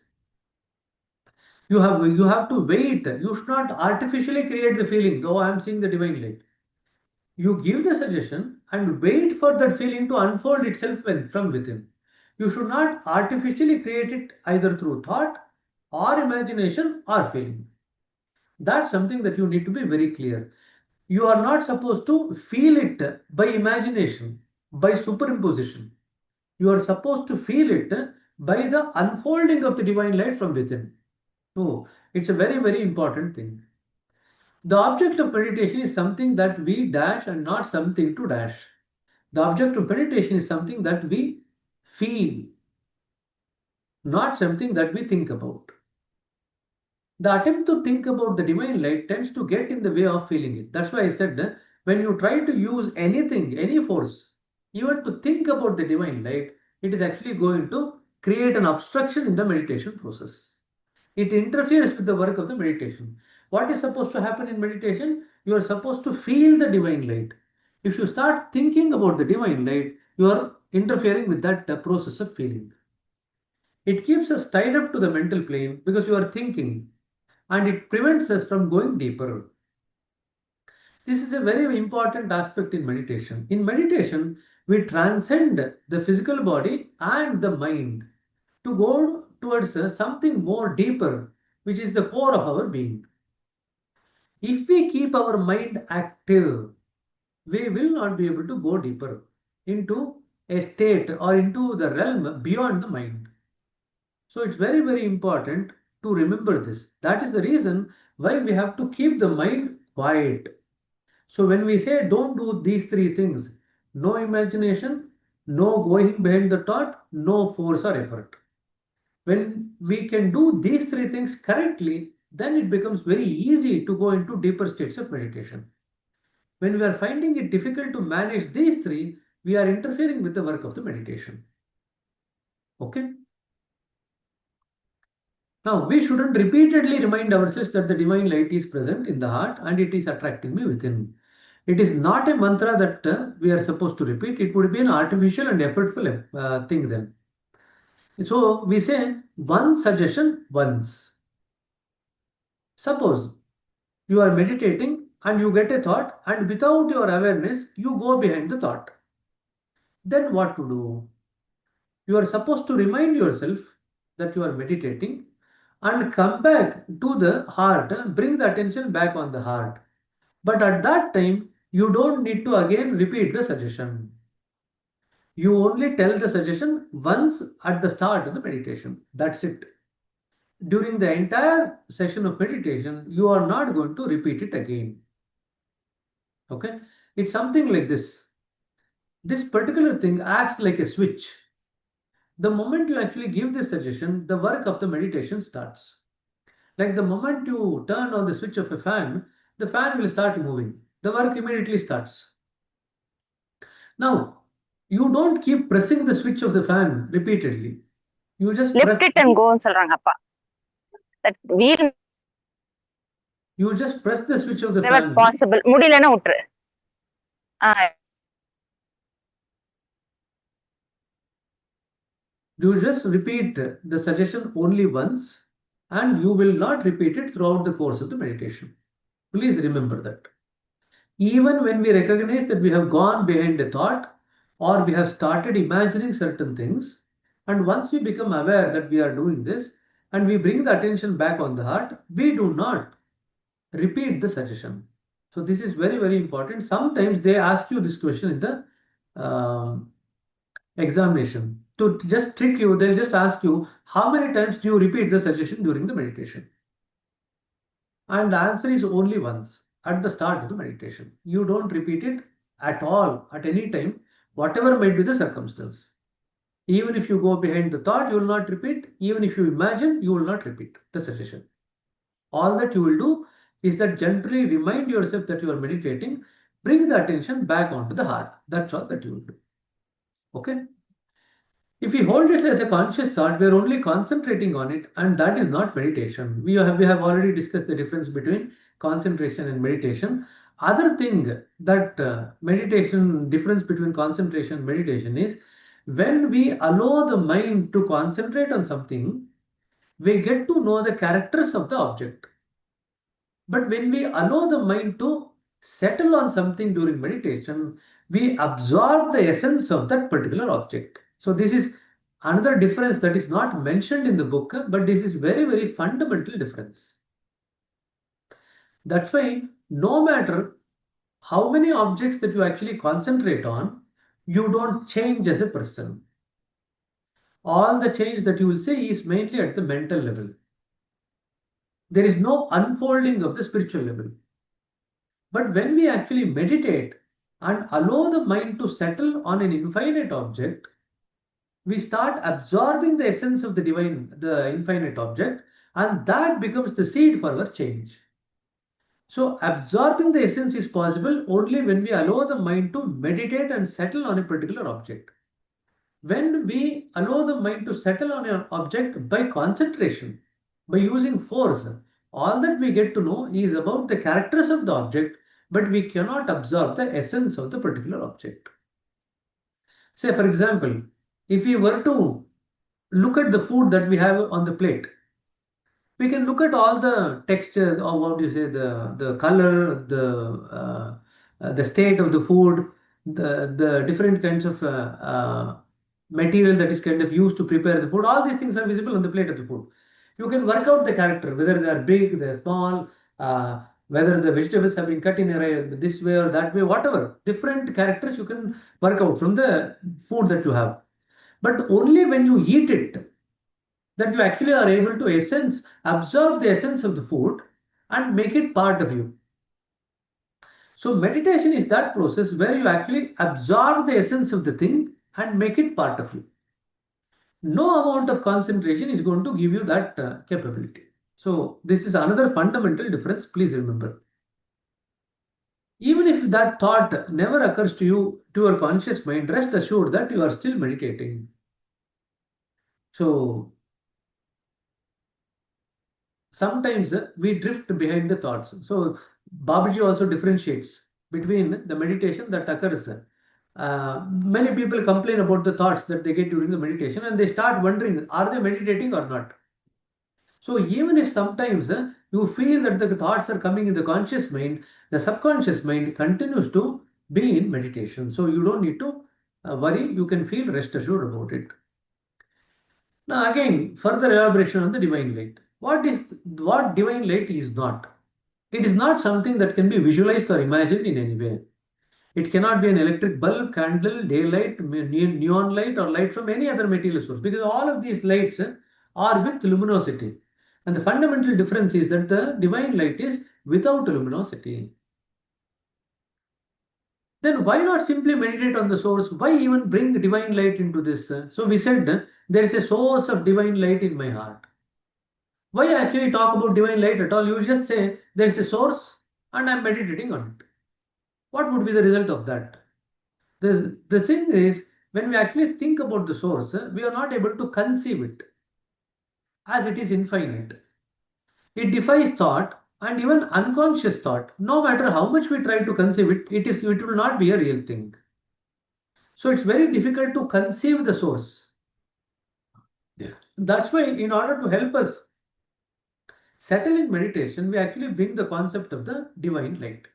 You have to wait. You should not artificially create the feeling, oh, I am seeing the divine light. You give the suggestion and wait for that feeling to unfold itself from within. You should not artificially create it either through thought or imagination or feeling. That's something that you need to be very clear. You are not supposed to feel it by imagination, by superimposition. You are supposed to feel it by the unfolding of the divine light from within. So, it's a very, very important thing. The object of meditation is something that we dash and not something to dash. The object of meditation is something that we feel, not something that we think about. The attempt to think about the divine light tends to get in the way of feeling it. That's why I said when you try to use anything, any force, even to think about the divine light, it is actually going to create an obstruction in the meditation process. It interferes with the work of the meditation. What is supposed to happen in meditation? You are supposed to feel the divine light. If you start thinking about the divine light, you are interfering with that process of feeling. It keeps us tied up to the mental plane because you are thinking, and it prevents us from going deeper. This is a very important aspect in meditation. In meditation, we transcend the physical body and the mind to go towards something more deeper, which is the core of our being. If we keep our mind active, we will not be able to go deeper into a state or into the realm beyond the mind. So it's very, very important to remember this. That is the reason why we have to keep the mind quiet. So when we say don't do these three things, no imagination, no going behind the thought, no force or effort. When we can do these three things correctly, then it becomes very easy to go into deeper states of meditation. When we are finding it difficult to manage these three, we are interfering with the work of the meditation. Okay? Now, we shouldn't repeatedly remind ourselves that the divine light is present in the heart and it is attracting me within. It is not a mantra that we are supposed to repeat. It would be an artificial and effortful thing then. So we say one suggestion once. Suppose you are meditating and you get a thought, and without your awareness, you go behind the thought. Then what to do? You are supposed to remind yourself that you are meditating and come back to the heart, bring the attention back on the heart. But at that time, you don't need to again repeat the suggestion. You only tell the suggestion once at the start of the meditation. That's it. During the entire session of meditation, you are not going to repeat it again. Okay? It's something like this. This particular thing acts like a switch. The moment you actually give this suggestion, the work of the meditation starts. Like the moment you turn on the switch of a fan, the fan will start moving. The work immediately starts. Now, you don't keep pressing the switch of the fan repeatedly. You just lift press. it and go ன்னு சொல்றாங்க அப்பா. That wheel You just press the switch of the never fan. possible. முடியலன்னா விட்டுரு. You just repeat the suggestion only once and you will not repeat it throughout the course of the meditation. Please remember that. Even when we recognize that we have gone behind a thought or we have started imagining certain things, And once we become aware that we are doing this and we bring the attention back on the heart, we do not repeat the suggestion. So this is very, very important. Sometimes they ask you this question in the examination to just trick you. They'll just ask you, how many times do you repeat the suggestion during the meditation? And the answer is only once at the start of the meditation. You don't repeat it at all at any time, whatever might be the circumstance. Even if you go behind the thought, you will not repeat. Even if you imagine, you will not repeat the suggestion. All that you will do is that gently remind yourself that you are meditating, bring the attention back onto the heart. That's all that you will do. Okay? If we hold it as a conscious thought, we are only concentrating on it, and that is not meditation. We have already discussed the difference between concentration and meditation. Other thing that meditation, difference between concentration and meditation is when we allow the mind to concentrate on something, we get to know the characters of the object. But when we allow the mind to settle on something during meditation, we absorb the essence of that particular object. So this is another difference that is not mentioned in the book, but this is very, very fundamental difference. That's why no matter how many objects that you actually concentrate on, you don't change as a person. All the change that you will see is mainly at the mental level. There is no unfolding of the spiritual level. But when we actually meditate and allow the mind to settle on an infinite object, we start absorbing the essence of the divine, the infinite object, and that becomes the seed for our change. So absorbing the essence is possible only when we allow the mind to meditate and settle on a particular object. When we allow the mind to settle on an object by concentration, by using force, all that we get to know is about the characters of the object, but we cannot absorb the essence of the particular object. Say, for example, if we were to look at the food that we have on the plate, we can look at all the texture, or what do you say, the color, the state of the food, the different kinds of material that is kind of used to prepare the food. All these things are visible on the plate of the food. You can work out the character, whether they are big, they are small, whether the vegetables have been cut in this way or that way, whatever. Different characters you can work out from the food that you have. But only when you eat it, that you actually are able to absorb the essence of the food and make it part of you. So meditation is that process where you actually absorb the essence of the thing and make it part of you. No amount of concentration is going to give you that capability. So this is another fundamental difference, please remember. Even if that thought never occurs to you, to your conscious mind, rest assured that you are still meditating. So sometimes we drift behind the thoughts. So Babuji also differentiates between the meditation that occurs. Many people complain about the thoughts that they get during the meditation and they start wondering, are they meditating or not? So even if sometimes you feel that the thoughts are coming in the conscious mind, the subconscious mind continues to be in meditation. So you don't need to worry. You can feel rest assured about it. Now again, further elaboration on the divine light. What divine light is not? It is not something that can be visualized or imagined in any way. It cannot be an electric bulb, candle, daylight, neon light, or light from any other material source, because all of these lights are with luminosity. And the fundamental difference is that the divine light is without luminosity. Then why not simply meditate on the source? Why even bring divine light into this? So we said there is a source of divine light in my heart. Why actually talk about divine light at all? You just say there is a source and I'm meditating on it. What would be the result of that? The thing is, when we actually think about the source, we are not able to conceive it as it is infinite. It defies thought and even unconscious thought. No matter how much we try to conceive it, it will not be a real thing. So it's very difficult to conceive the source. Yeah. That's why in order to help us settle in meditation, we actually bring the concept of the divine light.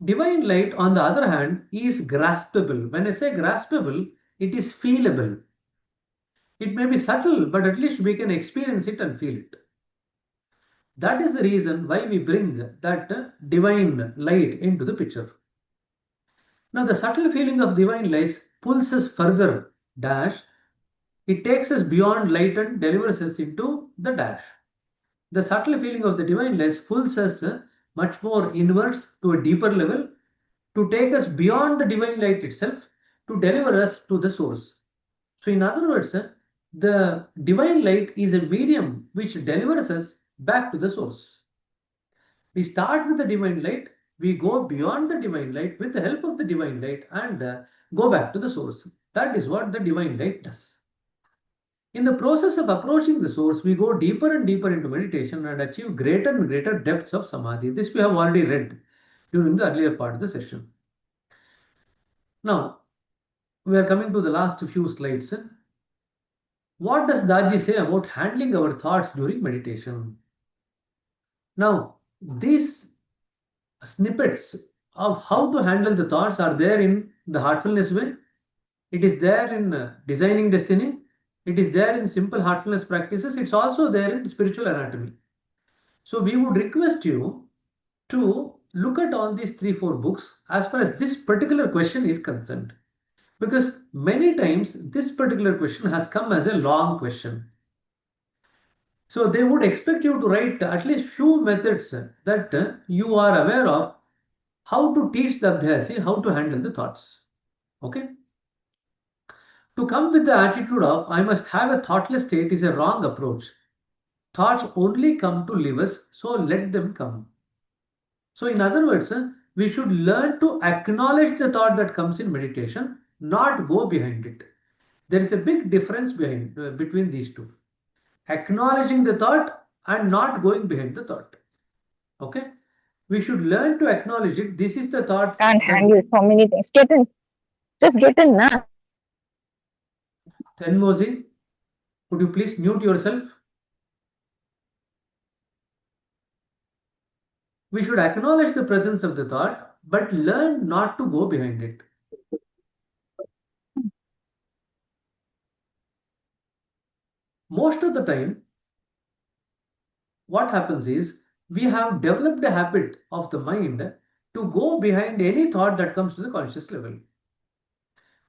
Divine light, on the other hand, is graspable. When I say graspable, it is feelable. It may be subtle, but at least we can experience it and feel it. That is the reason why we bring that divine light into the picture. Now, the subtle feeling of divine light pulls us further, dash. It takes us beyond light and delivers us into the dash. The subtle feeling of the divine light pulls us much more inwards to a deeper level, to take us beyond the divine light itself, to deliver us to the source. So, in other words, the divine light is a medium which delivers us back to the source. We start with the divine light, we go beyond the divine light with the help of the divine light and go back to the source. That is what the divine light does. In the process of approaching the source, we go deeper and deeper into meditation and achieve greater and greater depths of samadhi. This we have already read during the earlier part of the session. Now, we are coming to the last few slides. What does Daji say about handling our thoughts during meditation? Now, these snippets of how to handle the thoughts are there in the heartfulness way. It is there in designing destiny. It is there in simple heartfulness practices. It's also there in spiritual anatomy. So we would request you to look at all these 3-4 books as far as this particular question is concerned. Because many times this particular question has come as a long question. So they would expect you to write at least few methods that you are aware of, how to teach the Abhyasi, how to handle the thoughts. Okay? To come with the attitude of I must have a thoughtless state is a wrong approach. Thoughts only come to live us, so let them come. So in other words, we should learn to acknowledge the thought that comes in meditation, not go behind it. There is a big difference between these two. Acknowledging the thought and not going behind the thought. Okay? We should learn to acknowledge it. This is the thought. Can't handle so many things. Get in. Just get in, na. Tenmozi, could you please mute yourself? We should acknowledge the presence of the thought, but learn not to go behind it. Most of the time, what happens is we have developed a habit of the mind to go behind any thought that comes to the conscious level.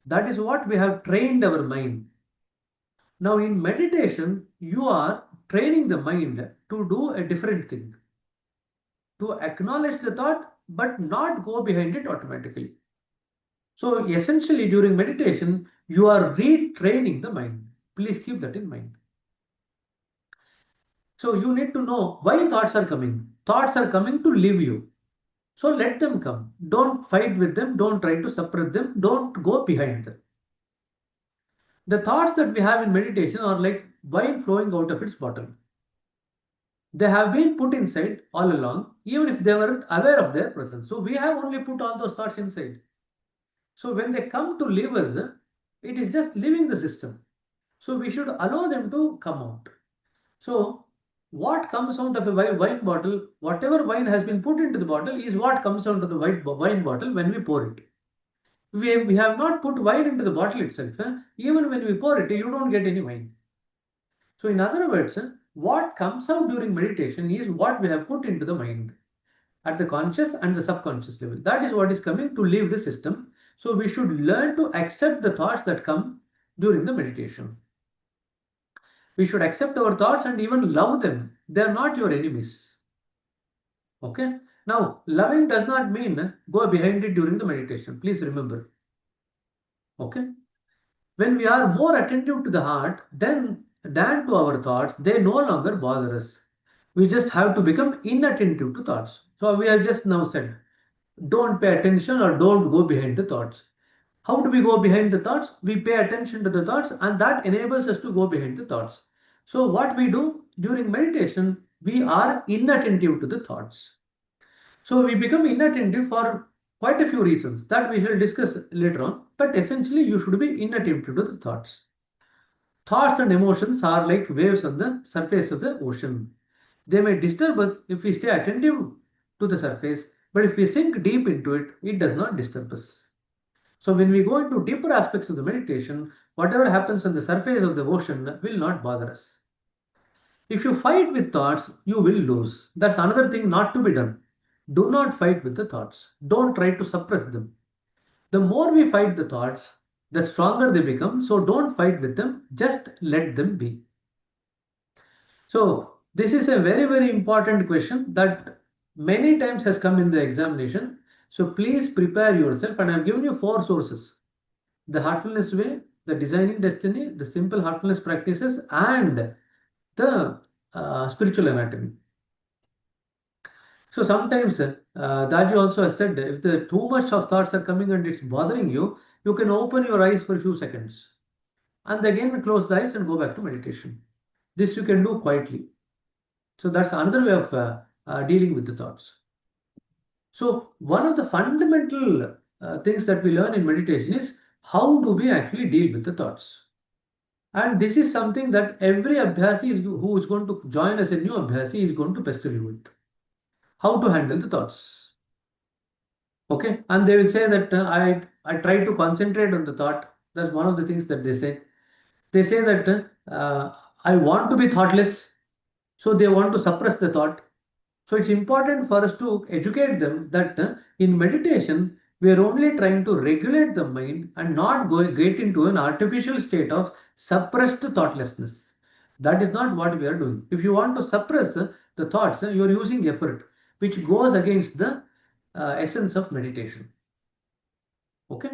That is what we have trained our mind. Now, in meditation, you are training the mind to do a different thing. To acknowledge the thought, but not go behind it automatically. So, essentially, during meditation, you are retraining the mind. Please keep that in mind. So, you need to know why thoughts are coming. Thoughts are coming to live you. So, let them come. Don't fight with them. Don't try to suppress them. Don't go behind them. The thoughts that we have in meditation are like wine flowing out of its bottle. They have been put inside all along, even if they weren't aware of their presence. So we have only put all those thoughts inside. So when they come to live us, it is just leaving the system. So we should allow them to come out. So what comes out of a wine bottle, whatever wine has been put into the bottle is what comes out of the wine bottle when we pour it. We have not put wine into the bottle itself. Even when we pour it, you don't get any wine. So in other words, what comes out during meditation is what we have put into the mind at the conscious and the subconscious level. That is what is coming to leave the system. So we should learn to accept the thoughts that come during the meditation. We should accept our thoughts and even love them. They are not your enemies. Okay? Now, loving does not mean go behind it during the meditation. Please remember. Okay? When we are more attentive to the heart than to our thoughts, they no longer bother us. We just have to become inattentive to thoughts. So we have just now said, don't pay attention or don't go behind the thoughts. How do we go behind the thoughts? We pay attention to the thoughts and that enables us to go behind the thoughts. So what we do during meditation, we are inattentive to the thoughts. So we become inattentive for quite a few reasons that we shall discuss later on. But essentially, you should be inattentive to the thoughts. Thoughts and emotions are like waves on the surface of the ocean. They may disturb us if we stay attentive to the surface, but if we sink deep into it, it does not disturb us. So when we go into deeper aspects of the meditation, whatever happens on the surface of the ocean will not bother us. If you fight with thoughts, you will lose. That's another thing not to be done. Do not fight with the thoughts. Don't try to suppress them. The more we fight the thoughts, the stronger they become. So don't fight with them. Just let them be. So this is a very, very important question that many times has come in the examination. So please prepare yourself, and I've given you 4 sources: the Heartfulness Way, the Designing Destiny, the Simple Heartfulness Practices, and the Spiritual Anatomy. So sometimes Daji also has said if the too much of thoughts are coming and it's bothering you, you can open your eyes for a few seconds and again close the eyes and go back to meditation. This you can do quietly. So that's another way of dealing with the thoughts. So one of the fundamental things that we learn in meditation is how do we actually deal with the thoughts. And this is something that every Abhyasi who is going to join as a new Abhyasi is going to pester you with. How to handle the thoughts. Okay, and they will say that I try to concentrate on the thought. That's one of the things that they say. They say that I want to be thoughtless, so they want to suppress the thought. So it's important for us to educate them that in meditation we are only trying to regulate the mind and not get into an artificial state of suppressed thoughtlessness. That is not what we are doing. If you want to suppress the thoughts, you are using effort, which goes against the essence of meditation. Okay.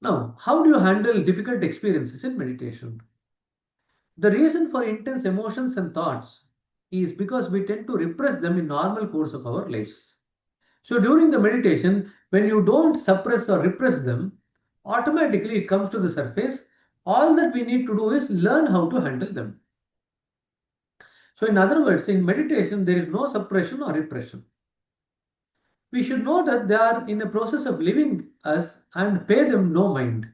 Now, how do you handle difficult experiences in meditation? The reason for intense emotions and thoughts is because we tend to repress them in normal course of our lives. So during the meditation, when you don't suppress or repress them, automatically it comes to the surface. All that we need to do is learn how to handle them. So in other words, in meditation, there is no suppression or repression. We should know that they are in the process of living us and pay them no mind.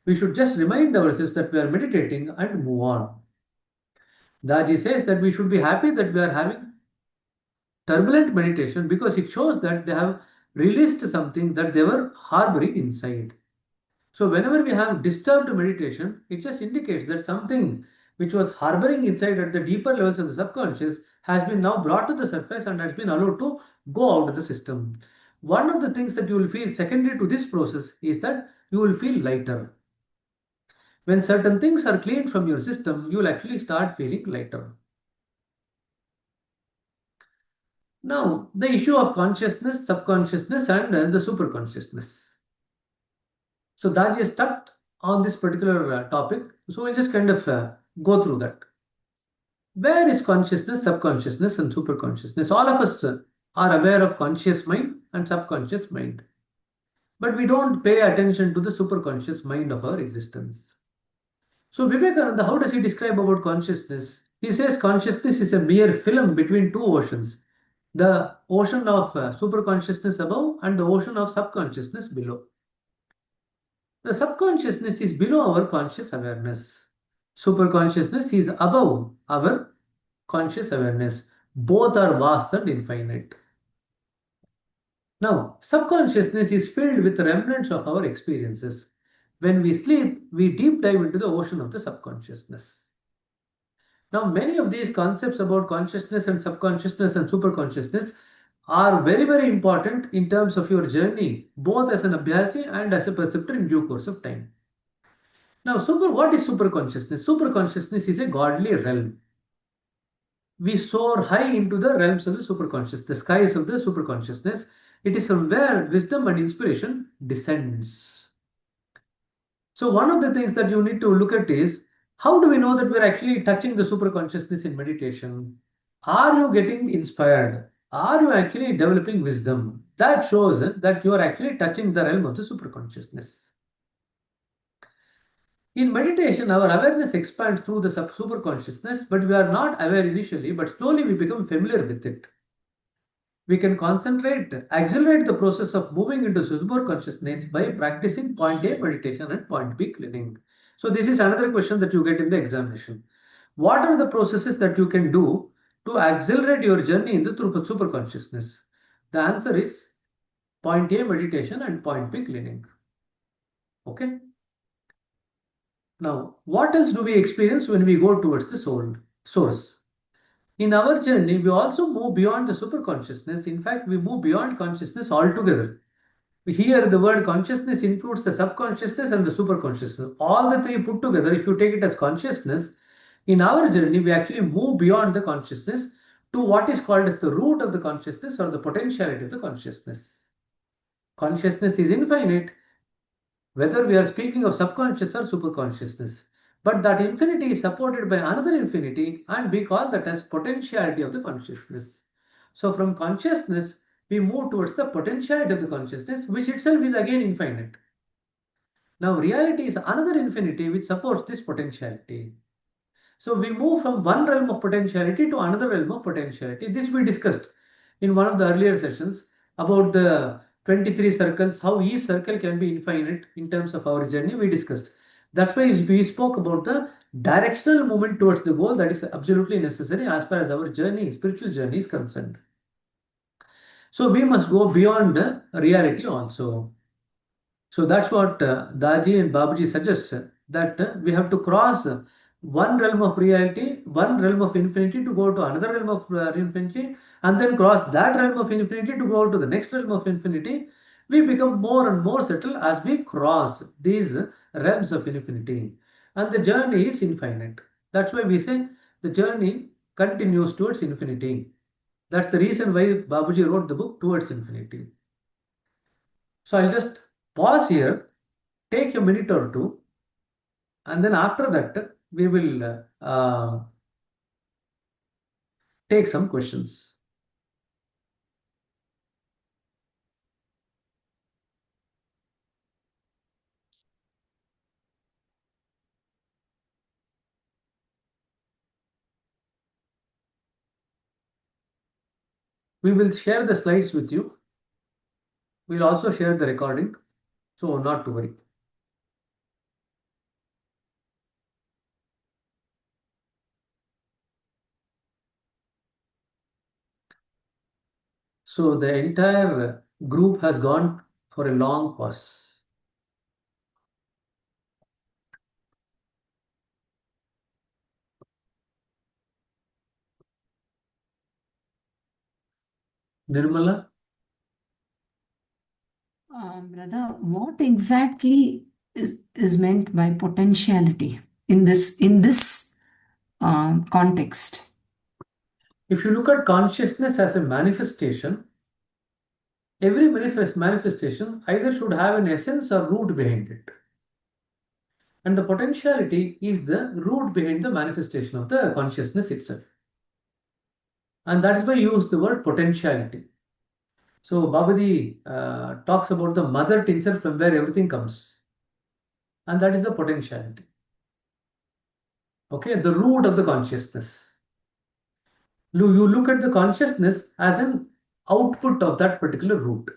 We should just remind ourselves that we are meditating and move on. Daji says that we should be happy that we are having turbulent meditation because it shows that they have released something that they were harboring inside. So whenever we have disturbed meditation, it just indicates that something which was harboring inside at the deeper levels of the subconscious has been now brought to the surface and has been allowed to go out of the system. One of the things that you will feel secondary to this process is that you will feel lighter. When certain things are cleaned from your system, you will actually start feeling lighter. Now, the issue of consciousness, subconsciousness, and the superconsciousness. So Daji is stuck on this particular topic. So we'll just kind of go through that. Where is consciousness, subconsciousness, and superconsciousness? All of us are aware of conscious mind and subconscious mind. But we don't pay attention to the superconscious mind of our existence. So Vivekananda, how does he describe about consciousness? He says consciousness is a mere film between two oceans. The ocean of superconsciousness above and the ocean of subconsciousness below. The subconsciousness is below our conscious awareness. Superconsciousness is above our conscious awareness. Both are vast and infinite. Now, subconsciousness is filled with remnants of our experiences. When we sleep, we deep dive into the ocean of the subconsciousness. Now, many of these concepts about consciousness and subconsciousness and superconsciousness are very, very important in terms of your journey, both as an Abhyasi and as a perceptor in due course of time. Now, what is superconsciousness? Superconsciousness is a godly realm. We soar high into the realms of the superconscious, the skies of the superconsciousness. It is from where wisdom and inspiration descends. So one of the things that you need to look at is, how do we know that we're actually touching the superconsciousness in meditation? Are you getting inspired? Are you actually developing wisdom? That shows that you are actually touching the realm of the superconsciousness. In meditation, our awareness expands through the superconsciousness, but we are not aware initially, but slowly we become familiar with it. We can accelerate the process of moving into superconsciousness by practicing point A meditation and point B cleaning. So this is another question that you get in the examination. What are the processes that you can do to accelerate your journey in the superconsciousness? The answer is point A meditation and point B cleaning. Okay. Now, what else do we experience when we go towards the source? In our journey, we also move beyond the superconsciousness. In fact, we move beyond consciousness altogether. Here, the word consciousness includes the subconsciousness and the superconsciousness. All the three put together, if you take it as consciousness, in our journey, we actually move beyond the consciousness to what is called as the root of the consciousness or the potentiality of the consciousness. Consciousness is infinite, whether we are speaking of subconscious or superconsciousness. But that infinity is supported by another infinity, and we call that as potentiality of the consciousness. So from consciousness, we move towards the potentiality of the consciousness, which itself is again infinite. Now, reality is another infinity which supports this potentiality. So we move from one realm of potentiality to another realm of potentiality. This we discussed in one of the earlier sessions about the 23 circles, how each circle can be infinite in terms of our journey. We discussed. That's why we spoke about the directional movement towards the goal that is absolutely necessary as far as our journey, spiritual journey is concerned. So we must go beyond reality also. So that's what Daji and Babuji suggests, that we have to cross one realm of reality, one realm of infinity to go to another realm of infinity, and then cross that realm of infinity to go to the next realm of infinity. We become more and more subtle as we cross these realms of infinity. And the journey is infinite. That's why we say the journey continues towards infinity. That's the reason why Babuji wrote the book Towards Infinity. So I'll just pause here, take a minute or two, and then after that, we will take some questions. We will share the slides with you. We'll also share the recording, so not to worry. So the entire group has gone for a long pause. Nirmala? Brother, what exactly is meant by potentiality in this context? If you look at consciousness as a manifestation, every manifestation either should have an essence or root behind it. And the potentiality is the root behind the manifestation of the consciousness itself. And that is why you use the word potentiality. So Babuji talks about the mother tincture from where everything comes. And that is the potentiality. Okay, the root of the consciousness. You look at the consciousness as an output of that particular root.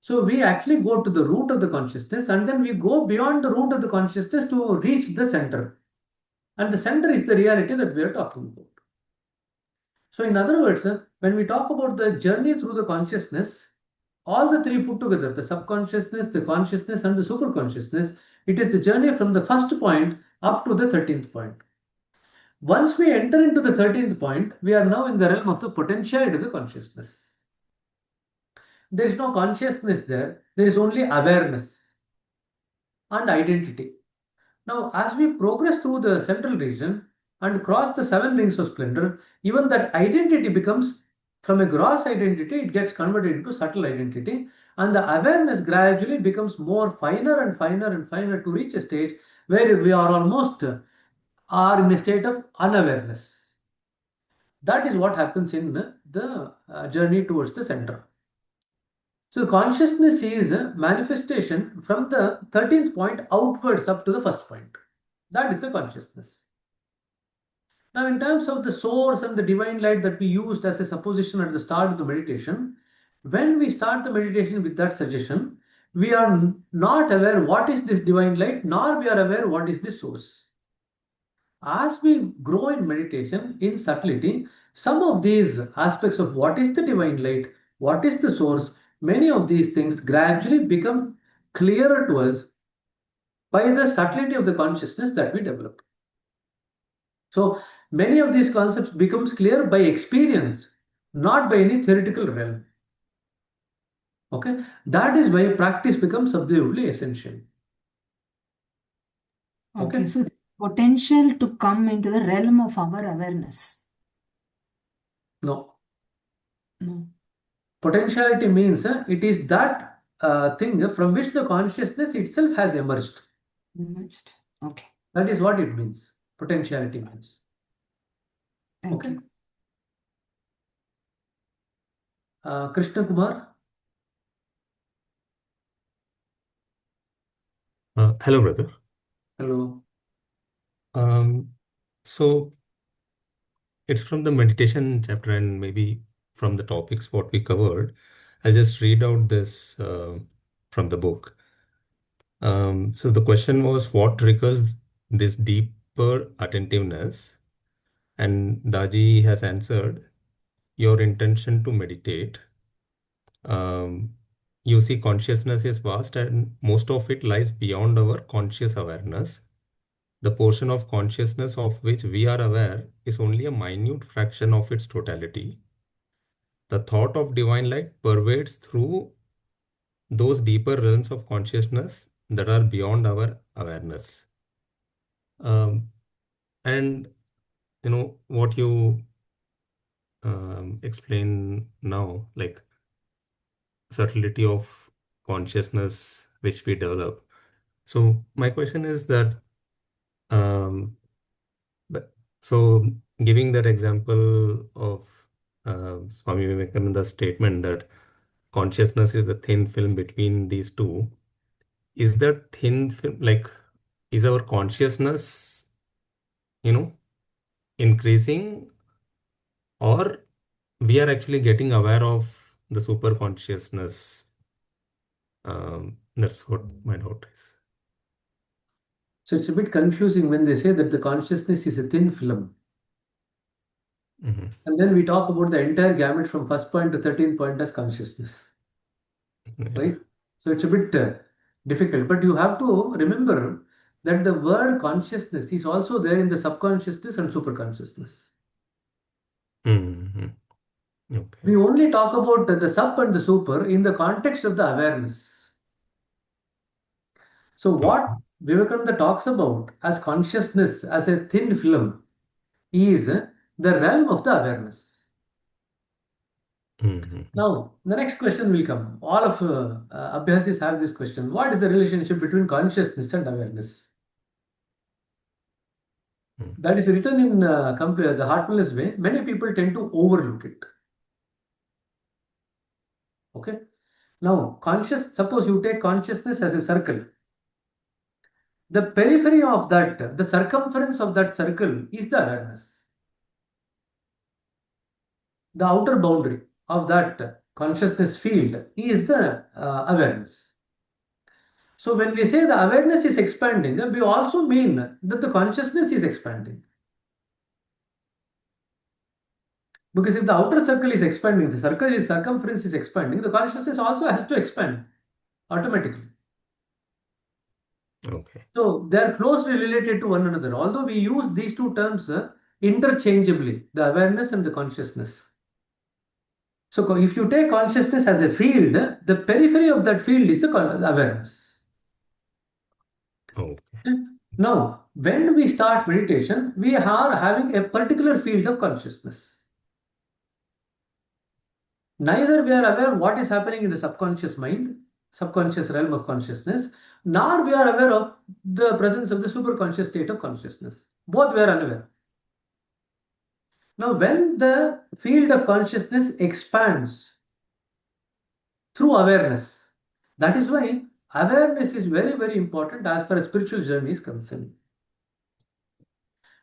So we actually go to the root of the consciousness, and then we go beyond the root of the consciousness to reach the center. And the center is the reality that we are talking about. So in other words, when we talk about the journey through the consciousness, all the three put together, the subconsciousness, the consciousness, and the superconsciousness, it is the journey from the first point up to the 13th point. Once we enter into the 13th point, we are now in the realm of the potentiality of the consciousness. There is no consciousness there, there is only awareness and identity. Now, as we progress through the central region and cross the 7 rings of splendor, even that identity becomes, from a gross identity, it gets converted into subtle identity, and the awareness gradually becomes more finer and finer and finer to reach a state where we are almost are in a state of unawareness. That is what happens in the journey towards the center. So consciousness is a manifestation from the 13th point outwards up to the first point. That is the consciousness. Now, in terms of the source and the divine light that we used as a supposition at the start of the meditation, when we start the meditation with that suggestion, we are not aware what is this divine light, nor we are aware what is this source. As we grow in meditation, in subtlety, some of these aspects of what is the divine light, what is the source, many of these things gradually become clearer to us by the subtlety of the consciousness that we develop. So many of these concepts becomes clear by experience, not by any theoretical realm. Okay, that is why practice becomes absolutely essential. Okay, so the potential to come into the realm of our awareness. No. No. Potentiality means it is that thing from which the consciousness itself has emerged. Emerged. Okay. That is what it means. Potentiality means. Thank you. Krishna Kumar. Hello, brother. Hello. So it's from the meditation chapter and maybe from the topics what we covered. I'll just read out this from the book. So the question was, what triggers this deeper attentiveness? And Daji has answered, your intention to meditate. You see, consciousness is vast and most of it lies beyond our conscious awareness. The portion of consciousness of which we are aware is only a minute fraction of its totality. The thought of divine light pervades through those deeper realms of consciousness that are beyond our awareness. And you know what you explain now, like subtlety of consciousness which we develop. So my question is that, so giving that example of Swami Vivekananda's statement that consciousness is the thin film between these two, is that thin film, like, is our consciousness, increasing, or we are actually getting aware of the super consciousness? That's what my doubt is. So it's a bit confusing when they say that the consciousness is a thin film. And then we talk about the entire gamut from first point to 13th point as consciousness. Right? So it's a bit difficult, but you have to remember that the word consciousness is also there in the subconsciousness and superconsciousness. Okay. We only talk about the sub and the super in the context of the awareness. So what Vivekananda talks about as consciousness as a thin film is the realm of the awareness. Now, the next question will come. All of Abhyasis have this question. What is the relationship between consciousness and awareness? That is written in the heartfulness way. Many people tend to overlook it. Okay. Now, suppose you take consciousness as a circle. The periphery of that, the circumference of that circle is the awareness. The outer boundary of that consciousness field is the awareness. So when we say the awareness is expanding, we also mean that the consciousness is expanding. Because if the outer circle is expanding, the circumference is expanding, the consciousness also has to expand automatically. Okay. So they are closely related to one another. Although we use these two terms interchangeably, the awareness and the consciousness. So if you take consciousness as a field, the periphery of that field is the awareness. Okay. Now, when we start meditation, we are having a particular field of consciousness. Neither we are aware what is happening in the subconscious mind, subconscious realm of consciousness, nor we are aware of the presence of the superconscious state of consciousness. Both we are unaware. Now, when the field of consciousness expands through awareness, that is why awareness is very, very important as far as spiritual journey is concerned.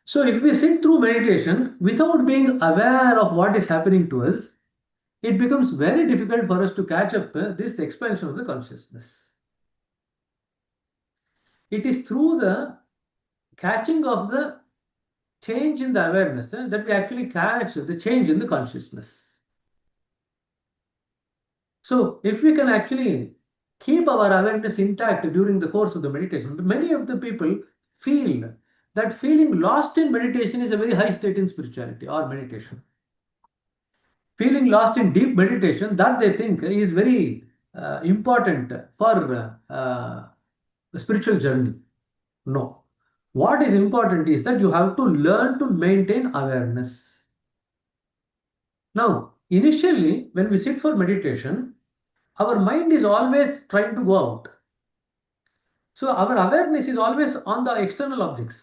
So if we sit through meditation without being aware of what is happening to us, it becomes very difficult for us to catch up this expansion of the consciousness. It is through the catching of the change in the awareness that we actually catch the change in the consciousness. So if we can actually keep our awareness intact during the course of the meditation. Many of the people feel that feeling lost in meditation is a very high state in spirituality or meditation. Feeling lost in deep meditation, that they think is very important for the spiritual journey. No. What is important is that you have to learn to maintain awareness. Now, initially, when we sit for meditation, our mind is always trying to go out. So our awareness is always on the external objects.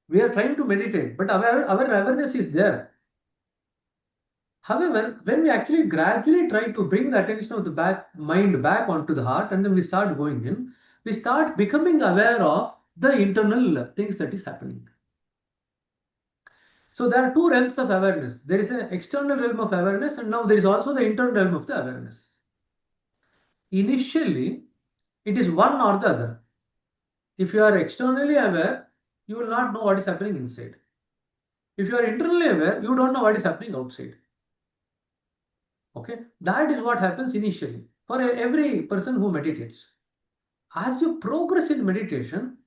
We are trying to meditate, but our awareness is there. However, when we actually gradually try to bring the attention of the mind back onto the heart, and then we start going in, we start becoming aware of the internal things that is happening. So there are two realms of awareness. There is an external realm of awareness, and now there is also the internal realm of the awareness. Initially, it is one or the other. If you are externally aware, you will not know what is happening inside. If you are internally aware, you don't know what is happening outside. Okay, that is what happens initially for every person who meditates. As you progress in meditation,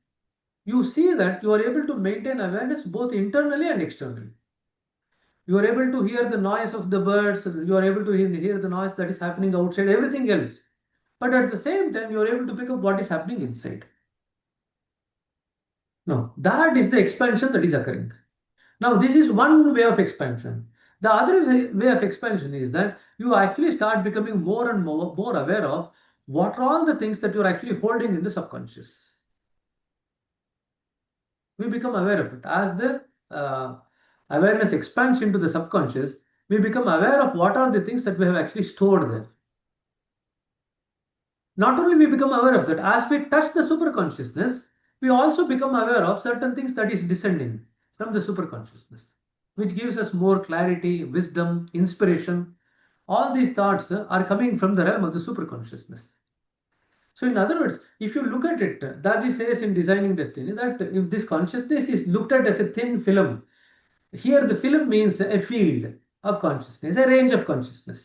you see that you are able to maintain awareness both internally and externally. You are able to hear the noise of the birds, you are able to hear the noise that is happening outside, everything else. But at the same time, you are able to pick up what is happening inside. Now, that is the expansion that is occurring. Now, this is one way of expansion. The other way of expansion is that you actually start becoming more and more aware of what are all the things that you're actually holding in the subconscious. We become aware of it. As the awareness expands into the subconscious, we become aware of what are the things that we have actually stored there. Not only we become aware of that, as we touch the superconsciousness, we also become aware of certain things that is descending from the superconsciousness, which gives us more clarity, wisdom, inspiration. All these thoughts are coming from the realm of the superconsciousness. So in other words, if you look at it, Daji says in Designing Destiny that if this consciousness is looked at as a thin film, here the film means a field of consciousness, a range of consciousness.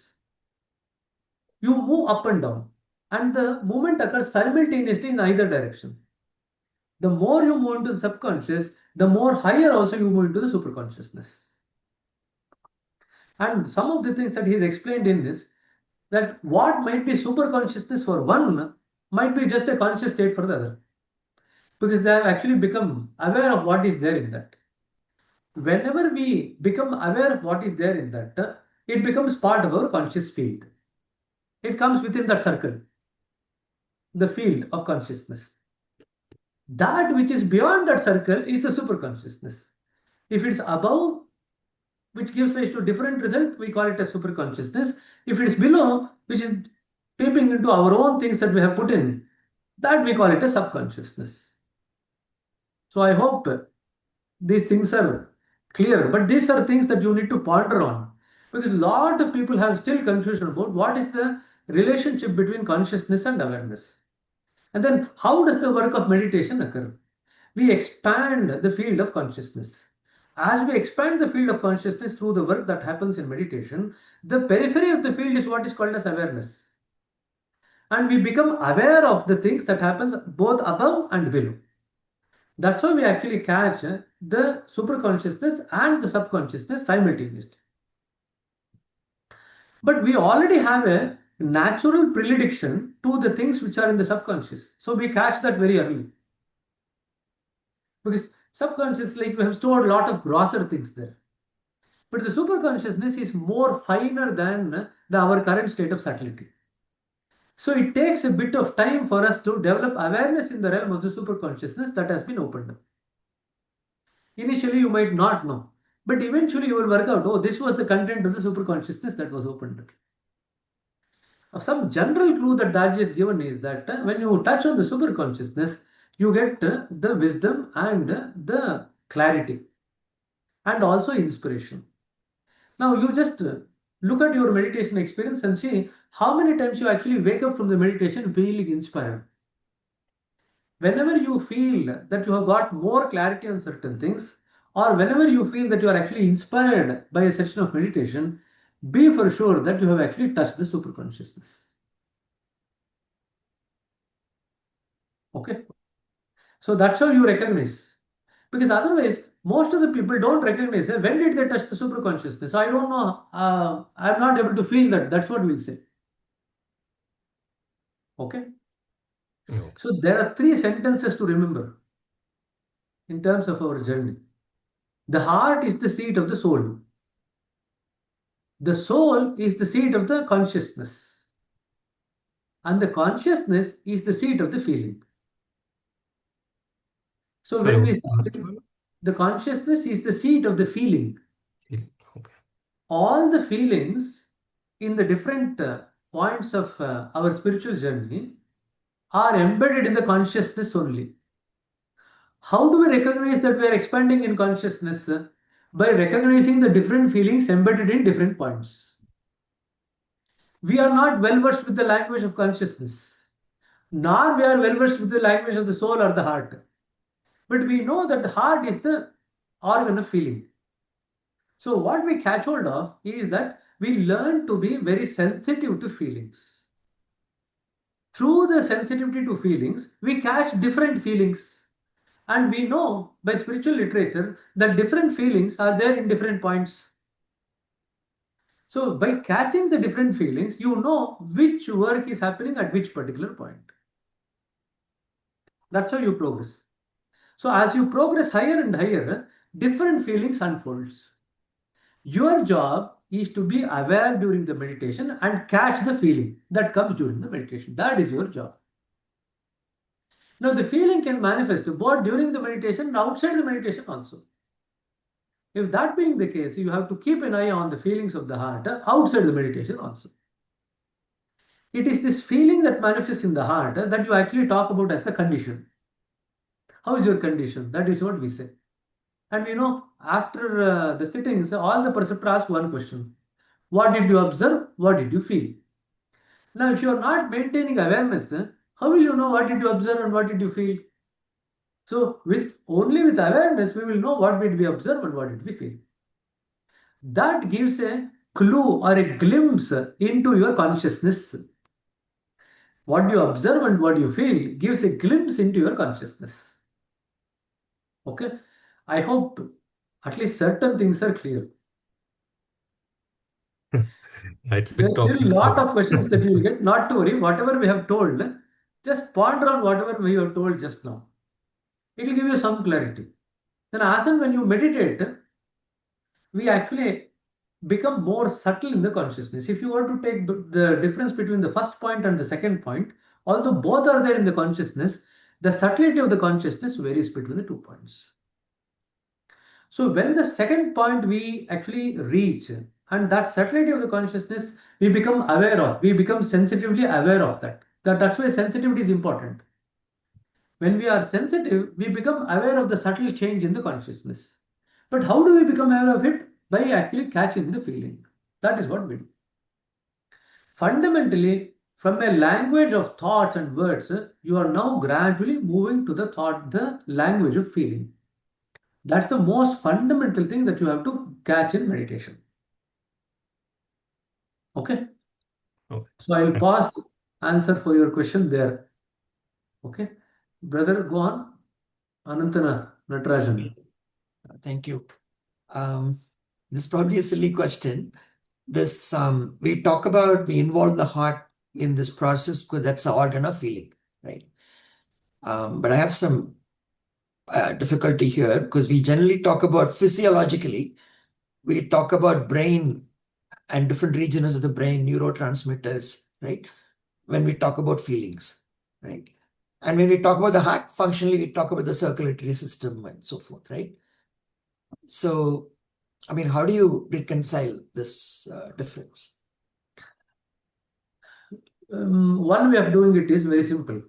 You move up and down, and the movement occurs simultaneously in either direction. The more you move into the subconscious, the more higher also you move into the superconsciousness. And some of the things that he has explained in this, that what might be superconsciousness for one might be just a conscious state for the other, because they have actually become aware of what is there in that. Whenever we become aware of what is there in that, it becomes part of our conscious field. It comes within that circle, the field of consciousness. That which is beyond that circle is the superconsciousness. If it's above, which gives rise to different result, we call it a superconsciousness. If it is below, which is peeping into our own things that we have put in, that we call it a subconsciousness. So I hope these things are clear, but these are things that you need to ponder on, because a lot of people have still confusion about what is the relationship between consciousness and awareness. And then how does the work of meditation occur? We expand the field of consciousness. As we expand the field of consciousness through the work that happens in meditation, the periphery of the field is what is called as awareness. And we become aware of the things that happens both above and below. That's why we actually catch the superconsciousness and the subconsciousness simultaneously. But we already have a natural predilection to the things which are in the subconscious. So we catch that very early. Because subconscious, like we have stored a lot of grosser things there. But the superconsciousness is more finer than our current state of subtlety. So it takes a bit of time for us to develop awareness in the realm of the superconsciousness that has been opened up. Initially, you might not know, but eventually you will work out, oh, this was the content of the superconsciousness that was opened up. Some general clue that Daji has given is that when you touch on the superconsciousness, you get the wisdom and the clarity and also inspiration. Now you just look at your meditation experience and see how many times you actually wake up from the meditation feeling inspired. Whenever you feel that you have got more clarity on certain things, or whenever you feel that you are actually inspired by a session of meditation, be for sure that you have actually touched the superconsciousness. Okay. So that's how you recognize. Because otherwise, most of the people don't recognize when did they touch the super consciousness. I don't know. I'm not able to feel that. That's what we'll say. Okay. Okay. So there are 3 sentences to remember in terms of our journey. The heart is the seat of the soul. The soul is the seat of the consciousness. And the consciousness is the seat of the feeling. So Sorry, when what we was the last one? the consciousness is the seat of the feeling. Okay. All the feelings in the different points of our spiritual journey are embedded in the consciousness only. How do we recognize that we are expanding in consciousness? By recognizing the different feelings embedded in different points. We are not well versed with the language of consciousness, nor we are well versed with the language of the soul or the heart. But we know that the heart is the organ of feeling. So what we catch hold of is that we learn to be very sensitive to feelings. Through the sensitivity to feelings, we catch different feelings. And we know by spiritual literature that different feelings are there in different points. So by catching the different feelings, you know which work is happening at which particular point. That's how you progress. So as you progress higher and higher, different feelings unfolds. Your job is to be aware during the meditation and catch the feeling that comes during the meditation. That is your job. Now the feeling can manifest both during the meditation and outside the meditation also. If that being the case, you have to keep an eye on the feelings of the heart outside the meditation also. It is this feeling that manifests in the heart that you actually talk about as the condition. How is your condition? That is what we say. And after the sittings, all the preceptors ask one question. What did you observe? What did you feel? Now, if you are not maintaining awareness, how will you know what did you observe and what did you feel? So, only with awareness, we will know what did we observe and what did we feel. That gives a clue or a glimpse into your consciousness. What you observe and what you feel gives a glimpse into your consciousness. Okay? I hope at least certain things are clear. It's There's big still a topic, lot so of questions that you will get. Not to worry, whatever we have told, just ponder on whatever we have told just now. It will give you some clarity. Then, as and when you meditate, we actually become more subtle in the consciousness. If you were to take the difference between the first point and the second point, although both are there in the consciousness, the subtlety of the consciousness varies between the 2 points. So when the second point we actually reach, and that subtlety of the consciousness we become aware of, we become sensitively aware of that. That's why sensitivity is important. When we are sensitive, we become aware of the subtle change in the consciousness. But how do we become aware of it? By actually catching the feeling. That is what we do. Fundamentally, from a language of thoughts and words, you are now gradually moving to the language of feeling. That's the most fundamental thing that you have to catch in meditation. Okay. okay. So I will pause answer for your question there. Okay. Brother, go on. Anantana Natarajan. Thank you. This is probably a silly question. This we involve the heart in this process because that's the organ of feeling, right? But I have some difficulty here because we generally talk about physiologically, we talk about brain and different regions of the brain, neurotransmitters, right? When we talk about feelings, right? And when we talk about the heart, functionally, we talk about the circulatory system and so forth, right? So, I mean, how do you reconcile this difference? One way of doing it is very simple.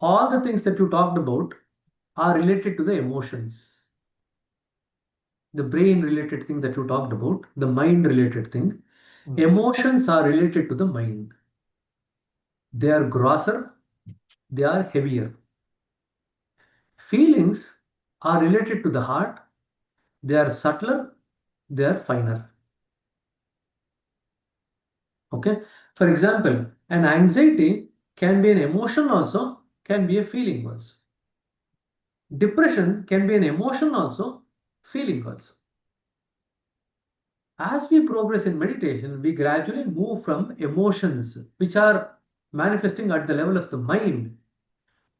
All the things that you talked about are related to the emotions. The brain related thing that you talked about, the mind related thing. Emotions are related to the mind. They are grosser, they are heavier. Feelings are related to the heart, they are subtler, they are finer. Okay. For example, an anxiety can be an emotion also, can be a feeling also. Depression can be an emotion also, feeling also. As we progress in meditation, we gradually move from emotions which are manifesting at the level of the mind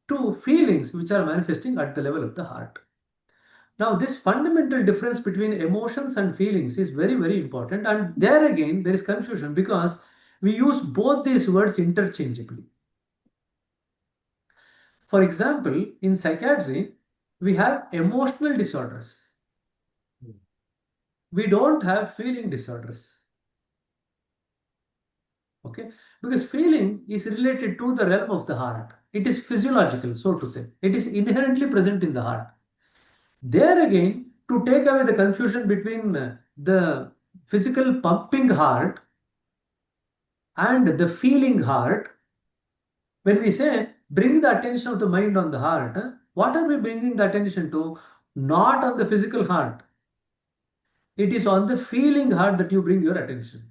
to feelings which are manifesting at the level of the heart. Now, this fundamental difference between emotions and feelings is very, very important. And there again, there is confusion because we use both these words interchangeably. For example, in psychiatry, we have emotional disorders. We don't have feeling disorders. Okay, because feeling is related to the realm of the heart. It is physiological, so to say. It is inherently present in the heart. There again, to take away the confusion between the physical pumping heart and the feeling heart, when we say bring the attention of the mind on the heart, what are we bringing the attention to? Not on the physical heart. It is on the feeling heart that you bring your attention.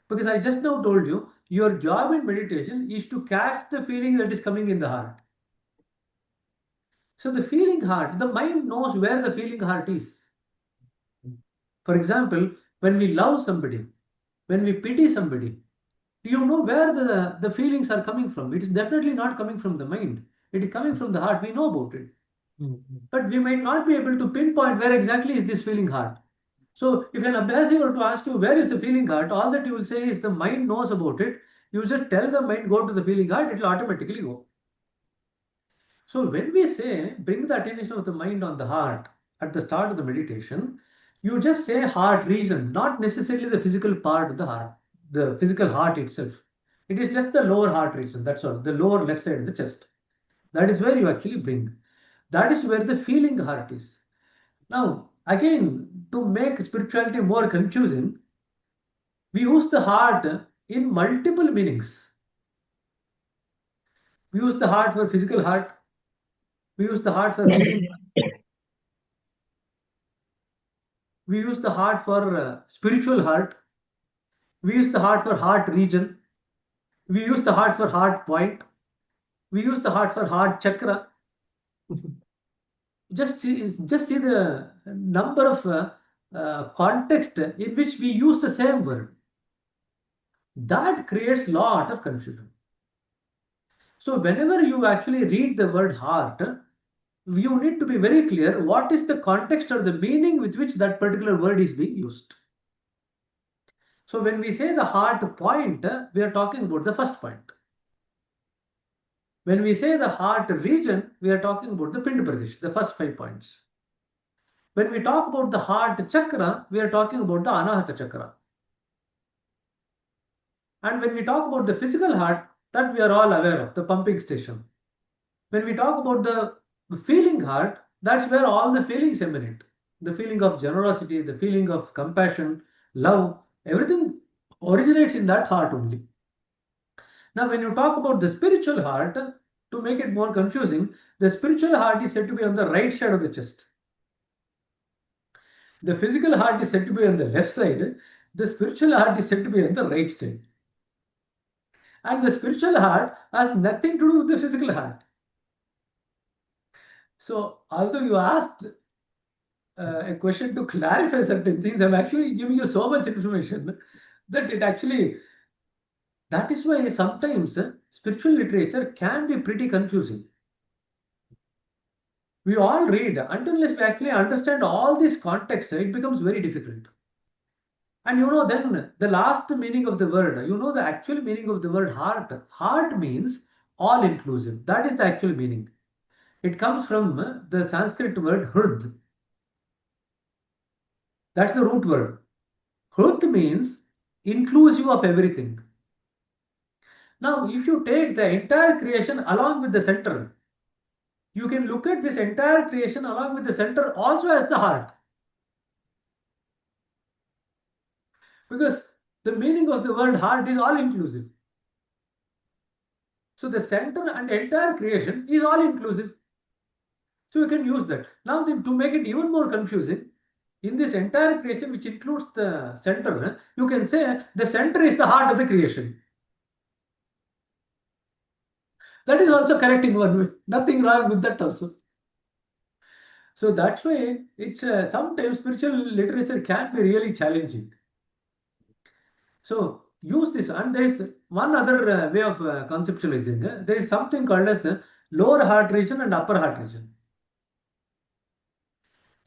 Because I just now told you, your job in meditation is to catch the feeling that is coming in the heart. So the feeling heart, the mind knows where the feeling heart is. For example, when we love somebody, when we pity somebody, do you know where the feelings are coming from? It is definitely not coming from the mind. It is coming from the heart. We know about it. But we might not be able to pinpoint where exactly is this feeling heart. So if an Abhyasi were to ask you where is the feeling heart, all that you will say is the mind knows about it. You just tell the mind go to the feeling heart, it will automatically go. So when we say bring the attention of the mind on the heart at the start of the meditation, you just say heart region, not necessarily the physical part of the heart, the physical heart itself. It is just the lower heart region, that's all, the lower left side of the chest. That is where you actually bring. That is where the feeling heart is. Now, again, to make spirituality more confusing, we use the heart in multiple meanings. We use the heart for physical heart. We use the heart for feeling. We use the heart for spiritual heart. We use the heart for heart region. We use the heart for heart point. We use the heart for heart chakra. Just see the number of context in which we use the same word. That creates lot of confusion. So whenever you actually read the word heart, you need to be very clear what is the context or the meaning with which that particular word is being used. So when we say the heart point, we are talking about the first point. When we say the heart region, we are talking about the Pind Pradesh, the first 5 points. When we talk about the heart chakra, we are talking about the Anahata chakra. And when we talk about the physical heart, that we are all aware of, the pumping station. When we talk about the feeling heart, that's where all the feelings emanate. The feeling of generosity, the feeling of compassion, love, everything originates in that heart only. Now, when you talk about the spiritual heart, to make it more confusing, the spiritual heart is said to be on the right side of the chest. The physical heart is said to be on the left side. The spiritual heart is said to be on the right side. And the spiritual heart has nothing to do with the physical heart. So, although you asked a question to clarify certain things, I'm actually giving you so much information that it actually, that is why sometimes spiritual literature can be pretty confusing. We all read, until we actually understand all this context, it becomes very difficult. And then the last meaning of the word, the actual meaning of the word heart. Heart means all inclusive. That is the actual meaning. It comes from the Sanskrit word hrud. That's the root word. Hrud means inclusive of everything. Now, if you take the entire creation along with the center, you can look at this entire creation along with the center also as the heart. Because the meaning of the word heart is all inclusive. So the center and entire creation is all inclusive. So you can use that. Now, to make it even more confusing, in this entire creation, which includes the center, you can say the center is the heart of the creation. That is also correct in one way. Nothing wrong with that also. So that's why it's sometimes spiritual literature can be really challenging. So use this, and there is one other way of conceptualizing. There is something called as lower heart region and upper heart region.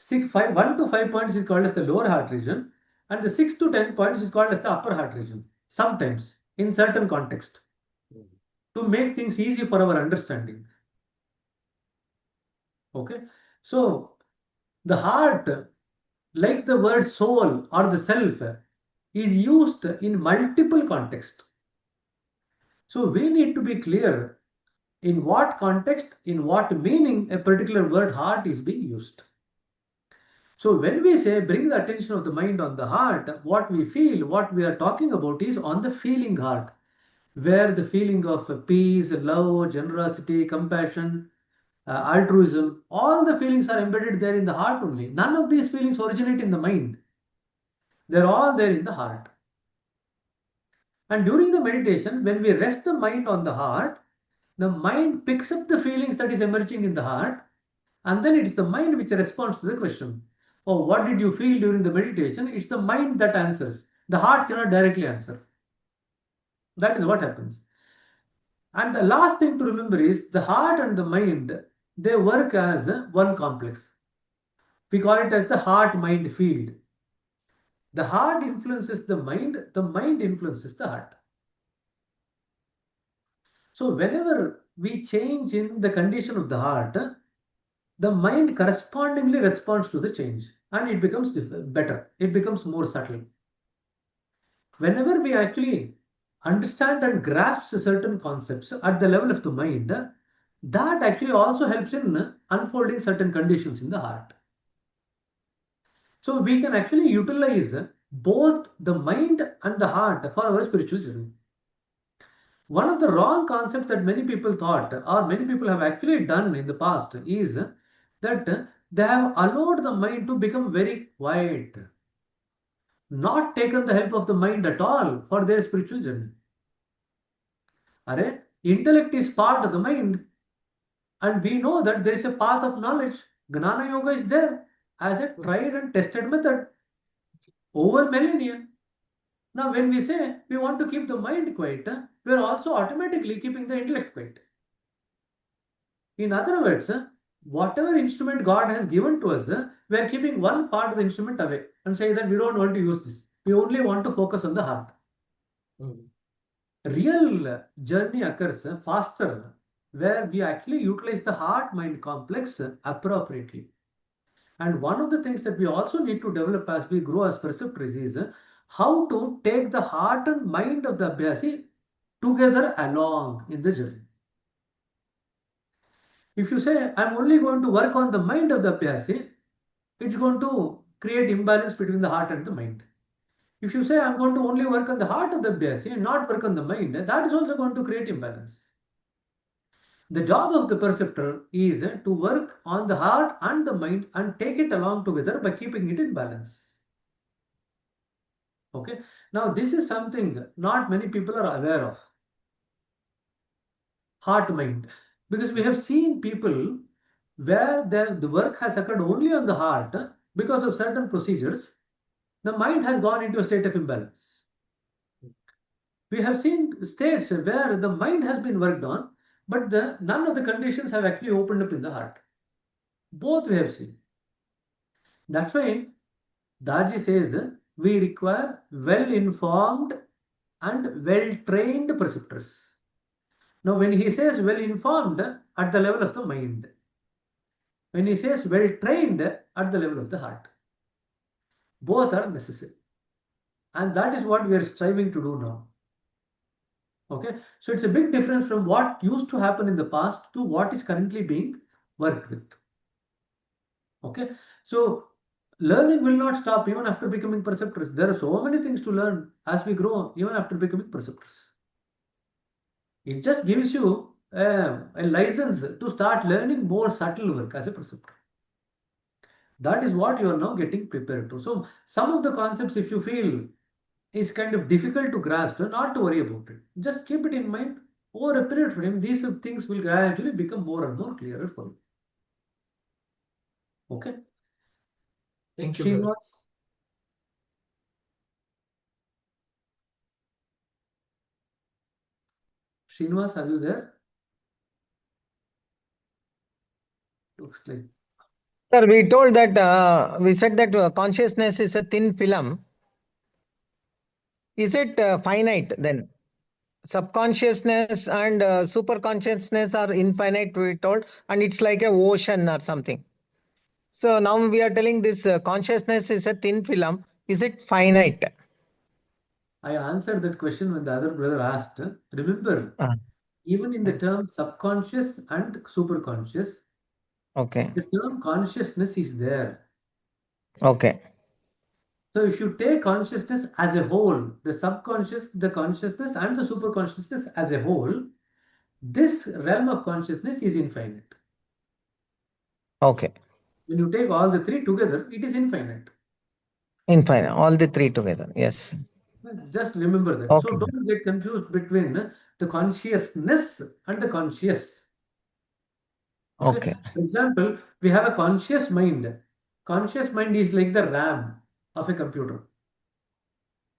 1 to 5 points is called as the lower heart region, and the 6 to 10 points is called as the upper heart region. Sometimes, in certain context, to make things easy for our understanding. Okay, so the heart, like the word soul or the self, is used in multiple contexts. So we need to be clear in what context, in what meaning a particular word heart is being used. So when we say bring the attention of the mind on the heart, what we feel, what we are talking about is on the feeling heart, where the feeling of peace, love, generosity, compassion, altruism, all the feelings are embedded there in the heart only. None of these feelings originate in the mind. They're all there in the heart. And during the meditation, when we rest the mind on the heart, the mind picks up the feelings that is emerging in the heart, and then it's the mind which responds to the question. Oh, what did you feel during the meditation? It's the mind that answers. The heart cannot directly answer. That is what happens. And the last thing to remember is the heart and the mind, they work as one complex. We call it as the heart-mind field. The heart influences the mind influences the heart. So whenever we change in the condition of the heart, the mind correspondingly responds to the change, and it becomes better. It becomes more subtle. Whenever we actually understand and grasp certain concepts at the level of the mind, that actually also helps in unfolding certain conditions in the heart. So we can actually utilize both the mind and the heart for our spiritual journey. One of the wrong concepts that many people thought, or many people have actually done in the past, is that they have allowed the mind to become very quiet, not taken the help of the mind at all for their spiritual journey. Intellect is part of the mind, and we know that there is a path of knowledge. Gnana Yoga is there as a tried and tested method over millennia. Now, when we say we want to keep the mind quiet, we are also automatically keeping the intellect quiet. In other words, whatever instrument God has given to us, we are keeping one part of the instrument away and saying that we don't want to use this. We only want to focus on the heart. Real journey occurs faster where we actually utilize the heart-mind complex appropriately. And one of the things that we also need to develop as we grow as preceptors is how to take the heart and mind of the Abhyasi together along in the journey. If you say, I'm only going to work on the mind of the Abhyasi, it's going to create imbalance between the heart and the mind. If you say, I'm going to only work on the heart of the Abhyasi and not work on the mind, that is also going to create imbalance. The job of the preceptor is to work on the heart and the mind and take it along together by keeping it in balance. Okay. Now, this is something not many people are aware of. Heart-mind. Because we have seen people where the work has occurred only on the heart because of certain procedures, the mind has gone into a state of imbalance. We have seen states where the mind has been worked on, but none of the conditions have actually opened up in the heart. Both we have seen. That's why Darji says we require well-informed and well-trained preceptors. Now, when he says well-informed at the level of the mind, when he says well-trained at the level of the heart, both are necessary. And that is what we are striving to do now. Okay, so it's a big difference from what used to happen in the past to what is currently being worked with. Okay, so learning will not stop even after becoming preceptors. There are so many things to learn as we grow, even after becoming preceptors. It just gives you a license to start learning more subtle work as a preceptor. That is what you are now getting prepared to. So some of the concepts, if you feel is kind of difficult to grasp, not to worry about it. Just keep it in mind. Over a period of time, these things will gradually become more and more clearer for you. Okay? Thank you, brother. Srinivas, are you there? Looks like. Sir, we told that we said that consciousness is a thin film. Is it finite then? Subconsciousness and super consciousness are infinite, we told, and it's like a ocean or something. So now we are telling this consciousness is a thin film. Is it finite? I answered that question when the other brother asked. Remember, even in the term subconscious and superconscious, Okay. the term consciousness is there. Okay. So if you take consciousness as a whole, the subconscious, the consciousness, and the superconsciousness as a whole, this realm of consciousness is infinite. Okay. When you take all the three together, it is infinite. Infinite. All the three together. Yes. Just remember that. Okay. So don't get confused between the consciousness and the conscious. Okay. For example, we have a conscious mind. Conscious mind is like the RAM of a computer.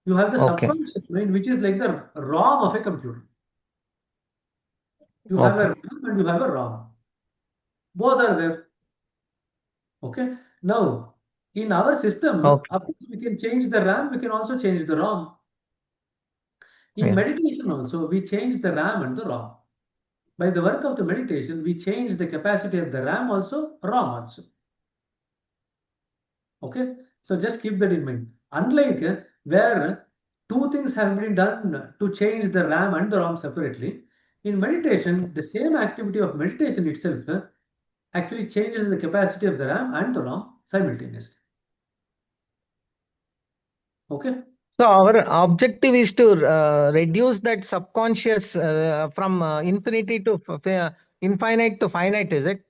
You have the Okay. subconscious mind, which is like the ROM of a computer. You have a RAM and you have a ROM. Both are there. Okay. Now, in our system, of course, we can change the RAM, we can also change the ROM. In meditation also, we change the RAM and the ROM. By the work of the meditation, we change the capacity of the RAM also, ROM also. Okay, so just keep that in mind. Unlike where two things have been done to change the RAM and the ROM separately, in meditation, the same activity of meditation itself actually changes the capacity of the RAM and the ROM simultaneously. Okay. So our objective is to reduce that subconscious from infinity to infinite to finite, is it?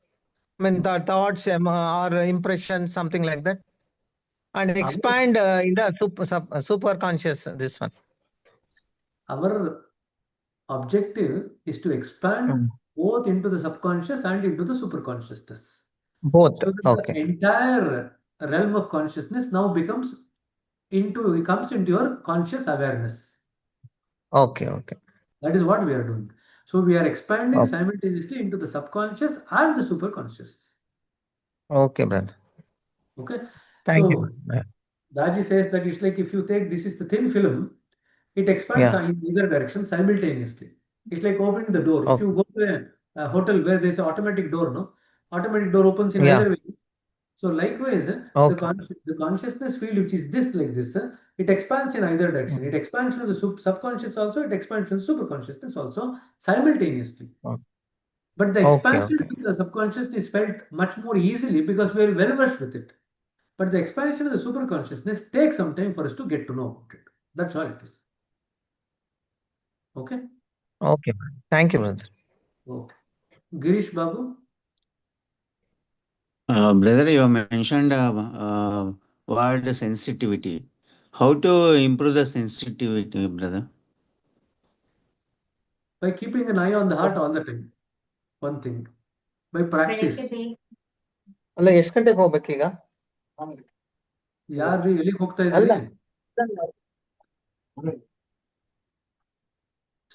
I mean, the thoughts or impressions, something like that, and expand in the super conscious. This one. Our objective is to expand both into the subconscious and into the superconsciousness. Both. So that the entire realm of consciousness now comes into your conscious awareness. Okay. Okay. That is what we are doing. So we are expanding simultaneously into the subconscious and the superconscious. Okay, brother. Okay. Thank so, you. Daji says that it's like if you take this is the thin film, it expands in either direction simultaneously. It's like opening the door. If you go to a hotel where there's an automatic door, no? Automatic door opens in either way. So likewise, the consciousness field, which is this like this, it expands in either direction. It expands to the subconscious also, it expands to the superconsciousness also simultaneously. But the expansion to the subconscious is felt much more easily because we are well versed with it. But the expansion of the superconsciousness takes some time for us to get to know about it. That's all it is. Okay? Okay. Thank you, brother. Okay. Girish Babu? Brother, you mentioned word sensitivity. How to improve the sensitivity, brother? By keeping an eye on the heart all the time. One thing. By practice. ಅಲ್ಲ ಎಷ್ಟು ಗಂಟೆಗೆ ಹೋಗ್ಬೇಕೀಗ ಯಾರ್ರಿ ಎಲ್ಲಿಗೆ ಹೋಗ್ತಾ ಇದ್ದೀರಿ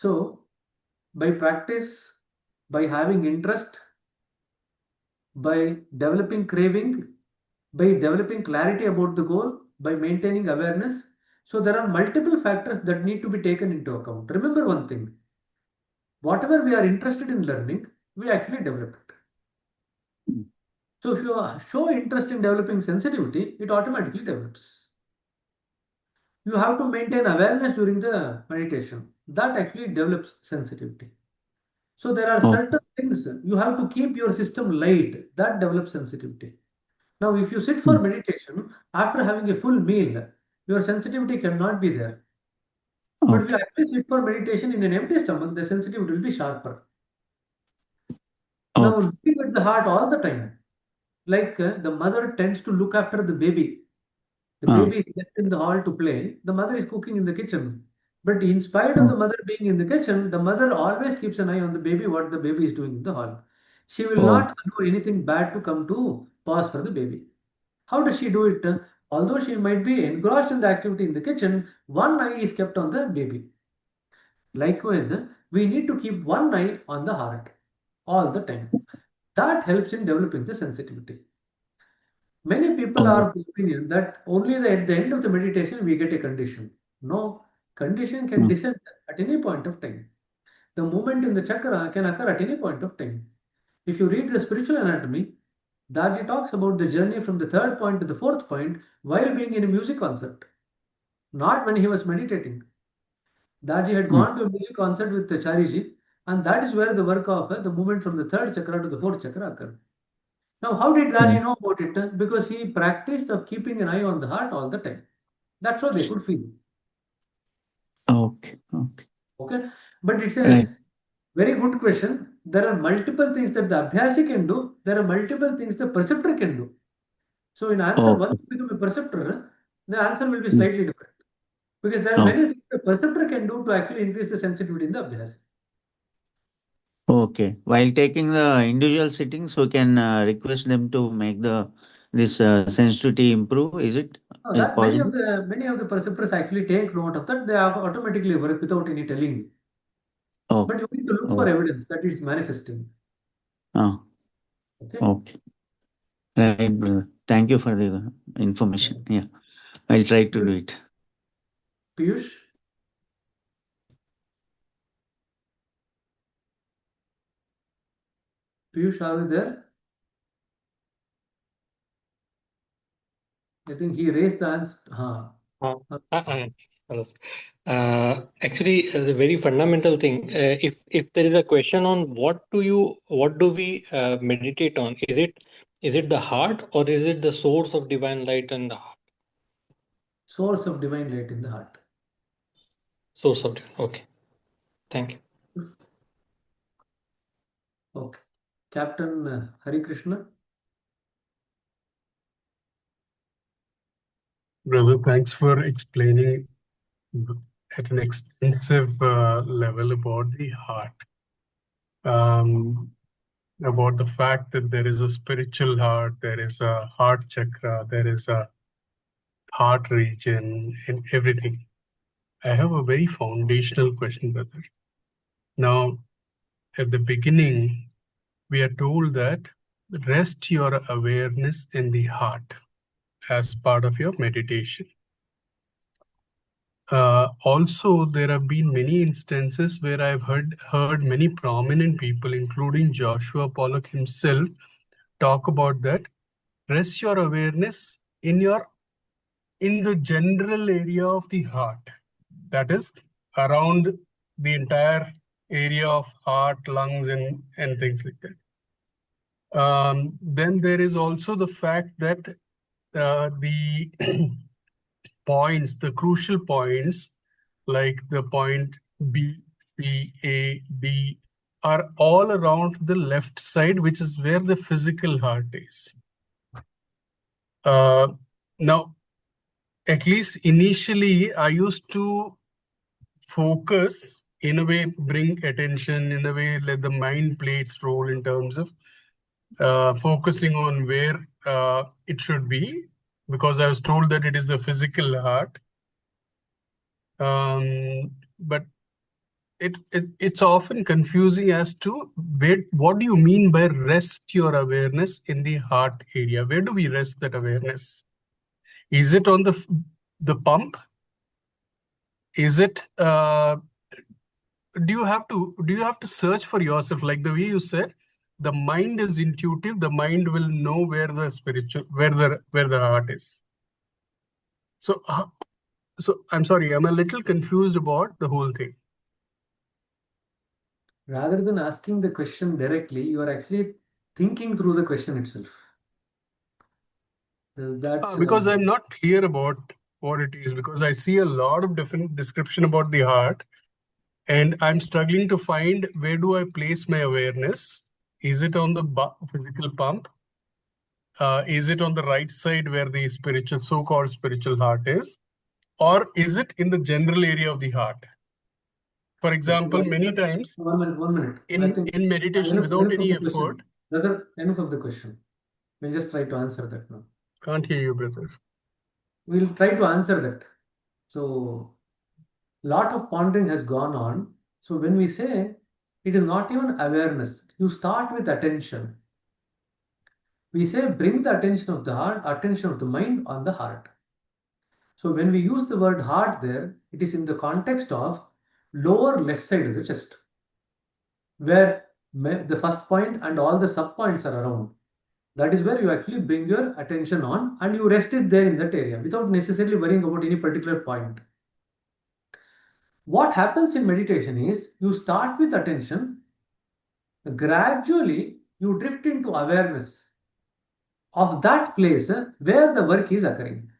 So by practice, by having interest, by developing craving, by developing clarity about the goal, by maintaining awareness. So there are multiple factors that need to be taken into account. Remember one thing, whatever we are interested in learning, we actually develop it. So if you show interest in developing sensitivity, it automatically develops. You have to maintain awareness during the meditation. That actually develops sensitivity. So there are certain things you have to keep your system light. That develops sensitivity. Now, if you sit for meditation after having a full meal, your sensitivity cannot be there. But if you actually sit for meditation in an empty stomach, the sensitivity will be sharper. Now, looking at the heart all the time, like the mother tends to look after the baby. The baby is left in the hall to play. The mother is cooking in the kitchen. But in spite of the mother being in the kitchen, the mother always keeps an eye on the baby, what the baby is doing in the hall. She will not allow anything bad to come to pause for the baby. How does she do it? Although she might be engrossed in the activity in the kitchen, one eye is kept on the baby. Likewise, we need to keep one eye on the heart all the time. That helps in developing the sensitivity. Many people are of the opinion that only at the end of the meditation we get a condition. No, condition can descend at any point of time. The movement in the chakra can occur at any point of time. If you read the spiritual anatomy, Darji talks about the journey from the third point to the fourth point while being in a music concert, not when he was meditating. Darji had gone to a music concert with the Chariji, and that is where the work of the movement from the third chakra to the fourth chakra occurred. Now, how did Darji know about it? Because he practiced of keeping an eye on the heart all the time. That's how they could feel. Okay. Okay, but it's a Right. very good question. There are multiple things that the Abhyasi can do. There are multiple things the perceptor can do. So in answer, once you become a perceptor, the answer will be slightly different. Because there are many things the perceptor can do to actually increase the sensitivity in the Abhyasi. Okay. While taking the individual sittings, we can request them to make this sensitivity improve. Is it That possible? many of the perceptors actually take note of that. They have automatically work without any telling you. But you need to look for evidence that it's manifesting. Okay. Right, brother. Thank you for the information. Yeah. I'll try to do it. Piyush? Piyush, are you there? I think he raised the hand. Hello. Actually, the very fundamental thing, if there is a question on what do we meditate on, is it the heart or is it the source of divine light in the heart? Source of divine light in the heart. Source of divine. Okay. Thank you. Okay. Captain Hari Krishna. Brother, thanks for explaining at an extensive level about the heart. About the fact that there is a spiritual heart, there is a heart chakra, there is a heart region, and everything. I have a very foundational question, brother. Now, at the beginning, we are told that rest your awareness in the heart as part of your meditation. Also, there have been many instances where I've heard many prominent people, including Joshua Pollock himself, talk about that. Rest your awareness in the general area of the heart. That is around the entire area of heart, lungs, and things like that. Then there is also the fact that the points, the crucial points, like the point B, C, A, D, are all around the left side, which is where the physical heart is. Now, at least initially, I used to focus, in a way, bring attention, in a way, let the mind play its role in terms of focusing on where it should be, because I was told that it is the physical heart. But it's often confusing as to what do you mean by rest your awareness in the heart area? Where do we rest that awareness? Is it on the pump? Is it do you have to search for yourself, like the way you said, the mind is intuitive, the mind will know where the spiritual, where the heart is. So I'm sorry, I'm a little confused about the whole thing. Rather than asking the question directly, you are actually thinking through the question itself. Because I'm not clear about what it is, because I see a lot of different description about the heart, and I'm struggling to find where do I place my awareness. Is it on the physical pump? Is it on the right side where the so-called spiritual heart is? Or is it in the general area of the heart? For example, many times 1 minute, 1 minute. I in think meditation, enough without of any the question. effort, Brother, enough of the question. We'll just try to answer that now. can't hear you, brother. We'll try to answer that. So, lot of pondering has gone on. So, when we say it is not even awareness, you start with attention. We say bring the attention of the heart, attention of the mind on the heart. So, when we use the word heart there, it is in the context of lower left side of the chest, where the first point and all the sub points are around. That is where you actually bring your attention on and you rest it there in that area without necessarily worrying about any particular point. What happens in meditation is you start with attention, gradually you drift into awareness of that place where the work is occurring.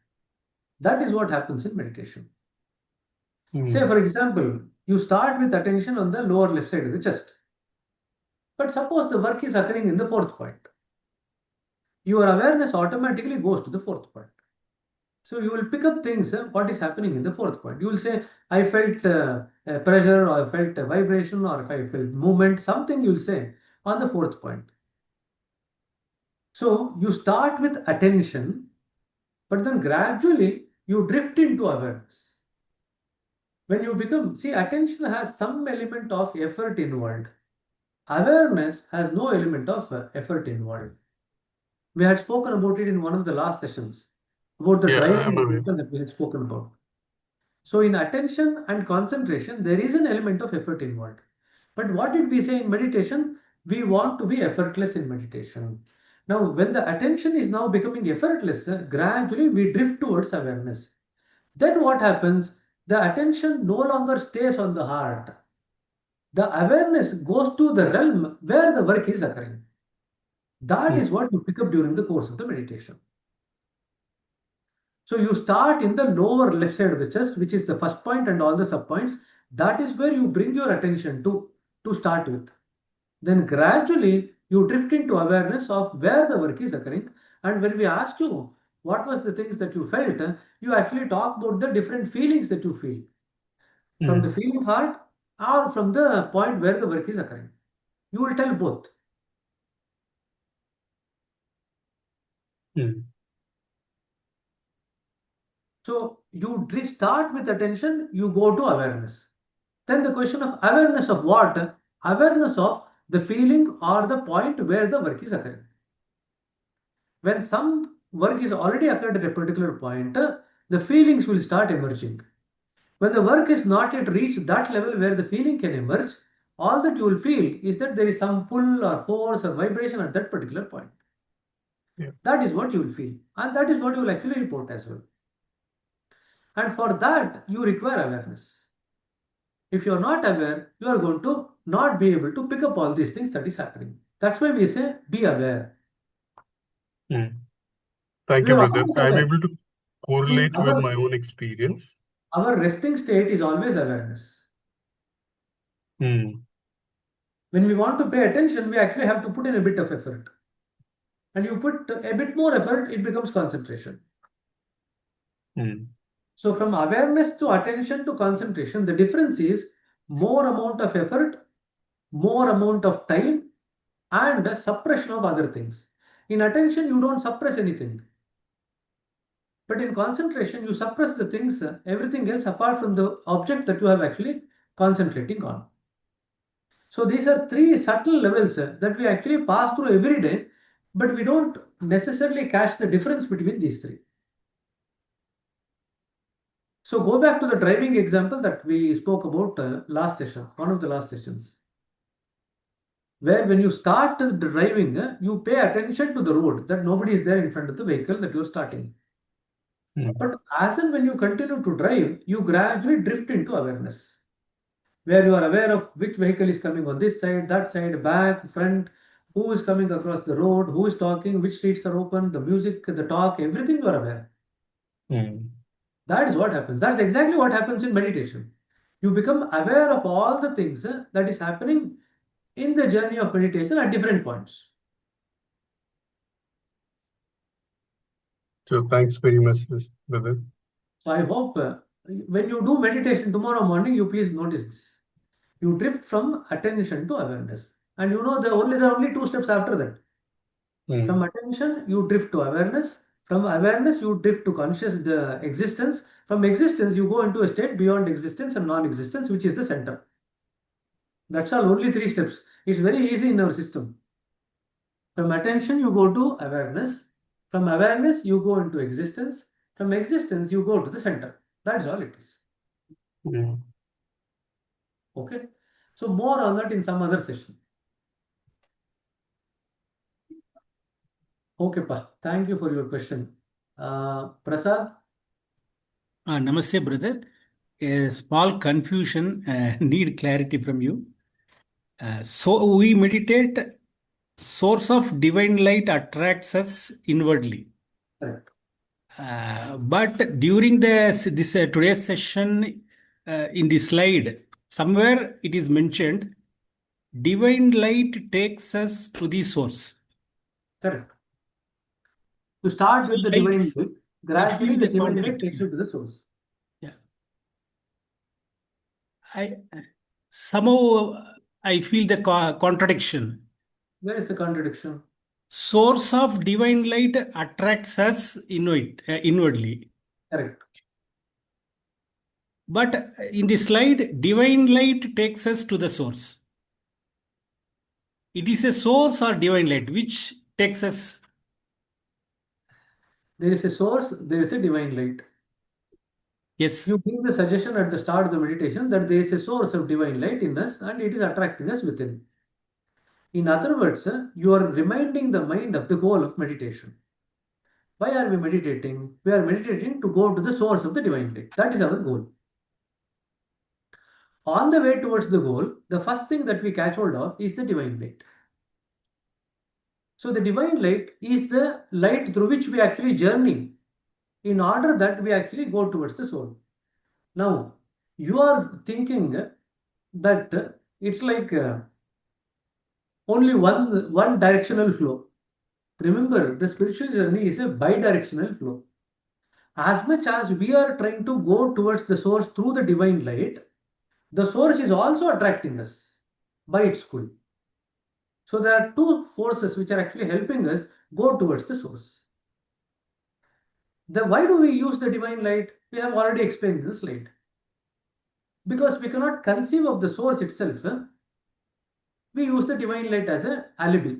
That is what happens in meditation. Say, for example, you start with attention on the lower left side of the chest. But suppose the work is occurring in the fourth point. Your awareness automatically goes to the fourth point. So you will pick up things, what is happening in the fourth point. You will say, I felt pressure, or I felt vibration, or if I felt movement, something you will say on the fourth point. So you start with attention, but then gradually you drift into awareness. When you become, see, attention has some element of effort involved. Awareness has no element of effort involved. We had spoken about it in one of the last sessions, about the driving that we had spoken about. So in attention and concentration, there is an element of effort involved. But what did we say in meditation? We want to be effortless in meditation. Now, when the attention is now becoming effortless, gradually we drift towards awareness. Then what happens? The attention no longer stays on the heart. The awareness goes to the realm where the work is occurring. That is what you pick up during the course of the meditation. So you start in the lower left side of the chest, which is the first point and all the subpoints. That is where you bring your attention to start with. Then gradually you drift into awareness of where the work is occurring. And when we ask you what was the things that you felt, you actually talk about the different feelings that you feel. From the feeling heart or from the point where the work is occurring. You will tell both. So you start with attention, you go to awareness. Then the question of awareness of what? Awareness of the feeling or the point where the work is occurring. When some work is already occurred at a particular point, the feelings will start emerging. When the work is not yet reached that level where the feeling can emerge, all that you will feel is that there is some pull or force or vibration at that particular point. That is what you will feel. And that is what you will actually report as well. And for that, you require awareness. If you are not aware, you are going to not be able to pick up all these things that is happening. That's why we say, be aware. Thank you, brother. I'm able to correlate with my own experience. Our resting state is always awareness. When we want to pay attention, we actually have to put in a bit of effort. And you put a bit more effort, it becomes concentration. So from awareness to attention to concentration, the difference is more amount of effort, more amount of time, and suppression of other things. In attention, you don't suppress anything. But in concentration, you suppress the things, everything else apart from the object that you have actually concentrating on. So these are three subtle levels that we actually pass through every day, but we don't necessarily catch the difference between these three. So go back to the driving example that we spoke about last session, one of the last sessions, where when you start the driving, you pay attention to the road, that nobody is there in front of the vehicle that you're starting. But as and when you continue to drive, you gradually drift into awareness, where you are aware of which vehicle is coming on this side, that side, back, front, who is coming across the road, who is talking, which streets are open, the music, the talk, everything you are aware. That is what happens. That's exactly what happens in meditation. You become aware of all the things that is happening in the journey of meditation at different points. So thanks very much, brother. So I hope when you do meditation tomorrow morning, you please notice this. You drift from attention to awareness. And you know, there are only 2 steps after that. From attention, you drift to awareness. From awareness, you drift to conscious existence. From existence, you go into a state beyond existence and non-existence, which is the center. That's all, only 3 steps. It's very easy in our system. From attention, you go to awareness. From awareness, you go into existence. From existence, you go to the center. That's all it is. Okay. So more on that in some other session. Okay, Pa. Thank you for your question. Prasad? Namaste, brother. A small confusion, need clarity from you. So we meditate, source of divine light attracts us inwardly. Correct. But during this today's session, in the slide, somewhere it is mentioned, divine light takes us to the source. Correct. To start with the divine light, gradually the divine light conflict. takes you to the source. Yeah. Somehow I feel the contradiction. Where is the contradiction? Source of divine light attracts us inwardly. Correct. But in the slide, divine light takes us to the source. It is a source or divine light which takes us. There is a source, there is a divine light. Yes. You give the suggestion at the start of the meditation that there is a source of divine light in us and it is attracting us within. In other words, you are reminding the mind of the goal of meditation. Why are we meditating? We are meditating to go to the source of the divine light. That is our goal. On the way towards the goal, the first thing that we catch hold of is the divine light. So the divine light is the light through which we actually journey in order that we actually go towards the soul. Now, you are thinking that it's like only one directional flow. Remember, the spiritual journey is a bidirectional flow. As much as we are trying to go towards the source through the divine light, the source is also attracting us by its pull. So there are 2 forces which are actually helping us go towards the source. Why do we use the divine light? We have already explained in the slide. Because we cannot conceive of the source itself, we use the divine light as an alibi.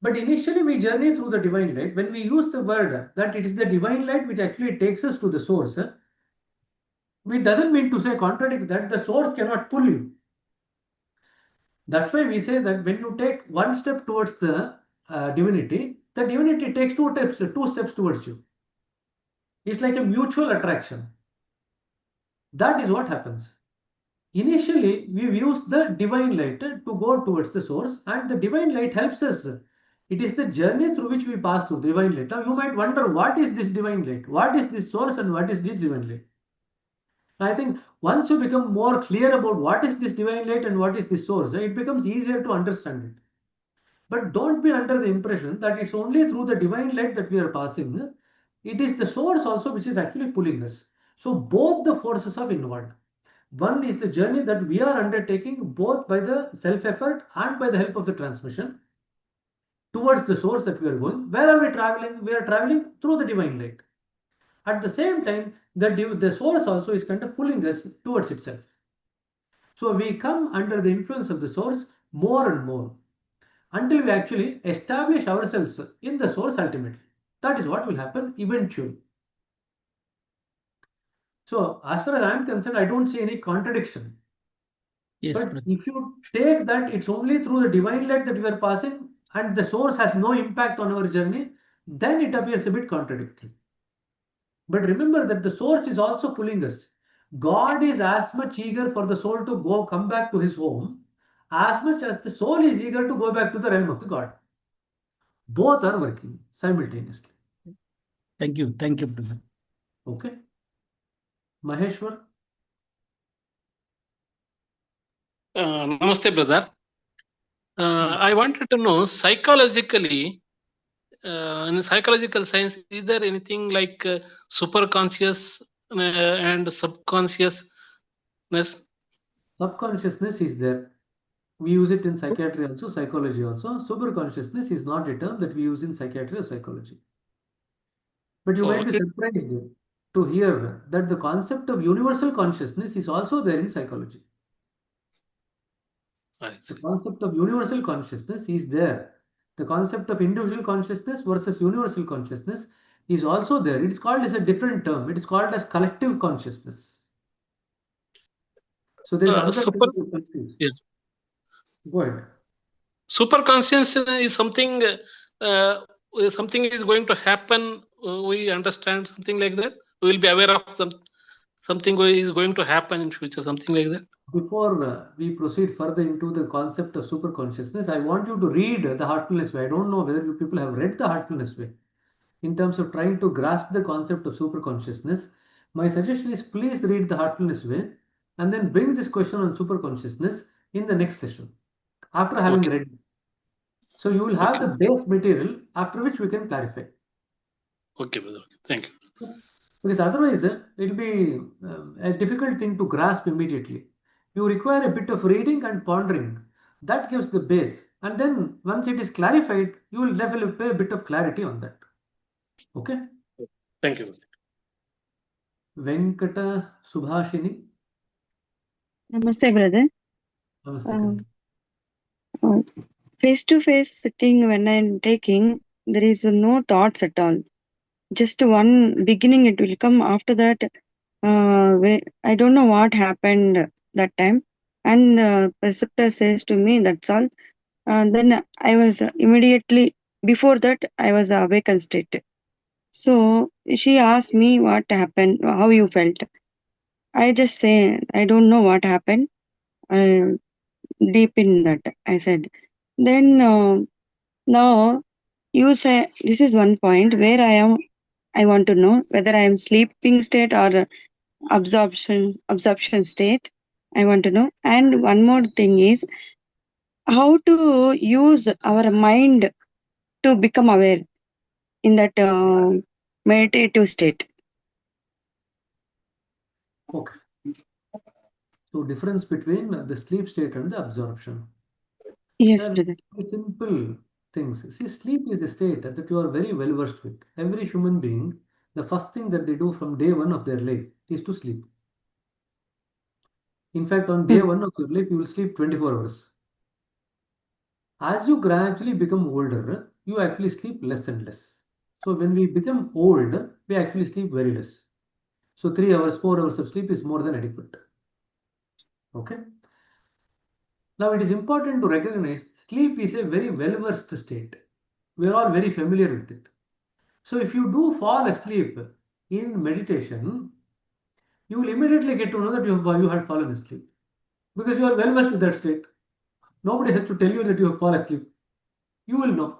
But initially we journey through the divine light. When we use the word that it is the divine light which actually takes us to the source, it doesn't mean to say contradict that the source cannot pull you. That's why we say that when you take one step towards the divinity, the divinity takes 2 steps towards you. It's like a mutual attraction. That is what happens. Initially, we use the divine light to go towards the source, and the divine light helps us. It is the journey through which we pass through divine light. Now, you might wonder, what is this divine light? What is this source and what is this divine light? I think once you become more clear about what is this divine light and what is this source, it becomes easier to understand it. But don't be under the impression that it's only through the divine light that we are passing. It is the source also which is actually pulling us. So both the forces are involved. One is the journey that we are undertaking both by the self-effort and by the help of the transmission towards the source that we are going. Where are we traveling? We are traveling through the divine light. At the same time, the source also is kind of pulling us towards itself. So we come under the influence of the source more and more until we actually establish ourselves in the source ultimately. That is what will happen eventually. So as far as I am concerned, I don't see any contradiction. Yes, but if you take that it's only through the divine light that we are passing and the source has no impact on our journey, then it appears a bit contradictory. But remember that the source is also pulling us. God is as much eager for the soul to come back to his home as much as the soul is eager to go back to the realm of the God. Both are working simultaneously. Thank you. Thank you, brother. Okay. Maheshwar? Namaste, brother. I wanted to know psychologically, in psychological science, is there anything like superconscious and subconsciousness? Subconsciousness is there. We use it in psychiatry also, psychology also. Superconsciousness is not a term that we use in psychiatry or psychology. But you might be surprised to hear that the concept of universal consciousness is also there in psychology. The concept of universal consciousness is there. The concept of individual consciousness versus universal consciousness is also there. It is called as a different term. It is called as collective consciousness. So there is another super, term to confuse. yes. Go ahead. Superconscious is something is going to happen. We understand something like that. We will be aware of something is going to happen in future, something like that. Before we proceed further into the concept of superconsciousness, I want you to read the Heartfulness Way. I don't know whether you people have read the Heartfulness Way in terms of trying to grasp the concept of superconsciousness. My suggestion is please read the Heartfulness Way and then bring this question on superconsciousness in the next session after having read it. So you will have the base material after which we can clarify. Okay, brother. Thank you. Because otherwise it will be a difficult thing to grasp immediately. You require a bit of reading and pondering. That gives the base. And then once it is clarified, you will develop a bit of clarity on that. Okay? Thank you. Venkata Subhashini. Namaste, brother. Namaste. Face-to-face sitting when I'm taking, there is no thoughts at all. Just one beginning, it will come. After that, I don't know what happened that time. And the preceptor says to me, that's all. Then I was immediately, before that, I was awakened state. So she asked me what happened, how you felt. I just say, I don't know what happened. Deep in that, I said. Then now you say, this is one point where I want to know whether I am sleeping state or absorption state. I want to know. And one more thing is how to use our mind to become aware in that meditative state. Okay. So difference between the sleep state and the absorption. Yes, brother. Simple things. See, sleep is a state that you are very well versed with. Every human being, the first thing that they do from day one of their life is to sleep. In fact, on day one of your life, you will sleep 24 hours. As you gradually become older, you actually sleep less and less. So when we become old, we actually sleep very less. So 3 hours, 4 hours of sleep is more than adequate. Okay. Now it is important to recognize sleep is a very well-versed state. We are all very familiar with it. So if you do fall asleep in meditation, you will immediately get to know that you had fallen asleep because you are well versed with that state. Nobody has to tell you that you have fallen asleep. You will know.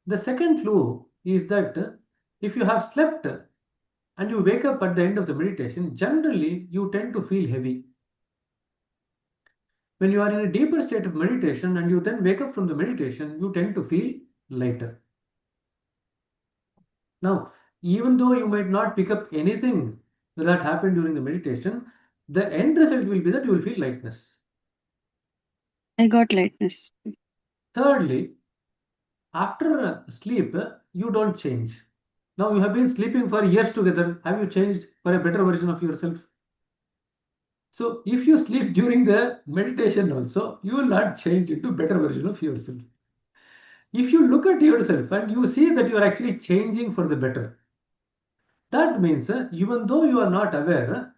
The second clue is that if you have slept and you wake up at the end of the meditation, generally you tend to feel heavy. When you are in a deeper state of meditation and you then wake up from the meditation, you tend to feel lighter. Now, even though you might not pick up anything that happened during the meditation, the end result will be that you will feel lightness. I got lightness. Thirdly, after sleep, you don't change. Now, you have been sleeping for years together. Have you changed for a better version of yourself? So, if you sleep during the meditation also, you will not change into a better version of yourself. If you look at yourself and you see that you are actually changing for the better, that means even though you are not aware,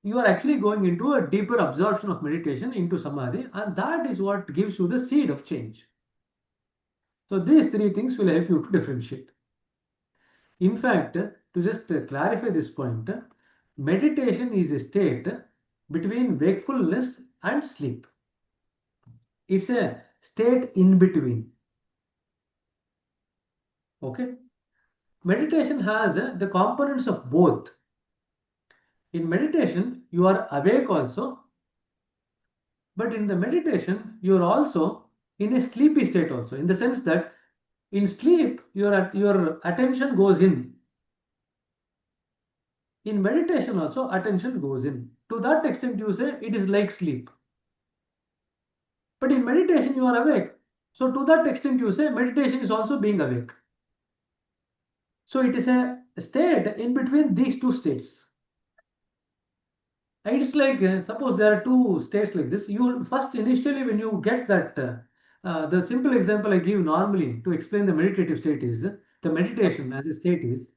you are actually going into a deeper absorption of meditation into samadhi, and that is what gives you the seed of change. So these three things will help you to differentiate. In fact, to just clarify this point, meditation is a state between wakefulness and sleep. It's a state in between. Okay? Meditation has the components of both. In meditation, you are awake also, but in the meditation, you are also in a sleepy state also, in the sense that in sleep, your attention goes in. In meditation also, attention goes in To that extent, you say it is like sleep. But in meditation, you are awake. So to that extent, you say meditation is also being awake. So it is a state in between these two states. And it's like, suppose there are two states like this. You first initially, when you get that, the simple example I give normally to explain the meditative state is the meditation as a state is.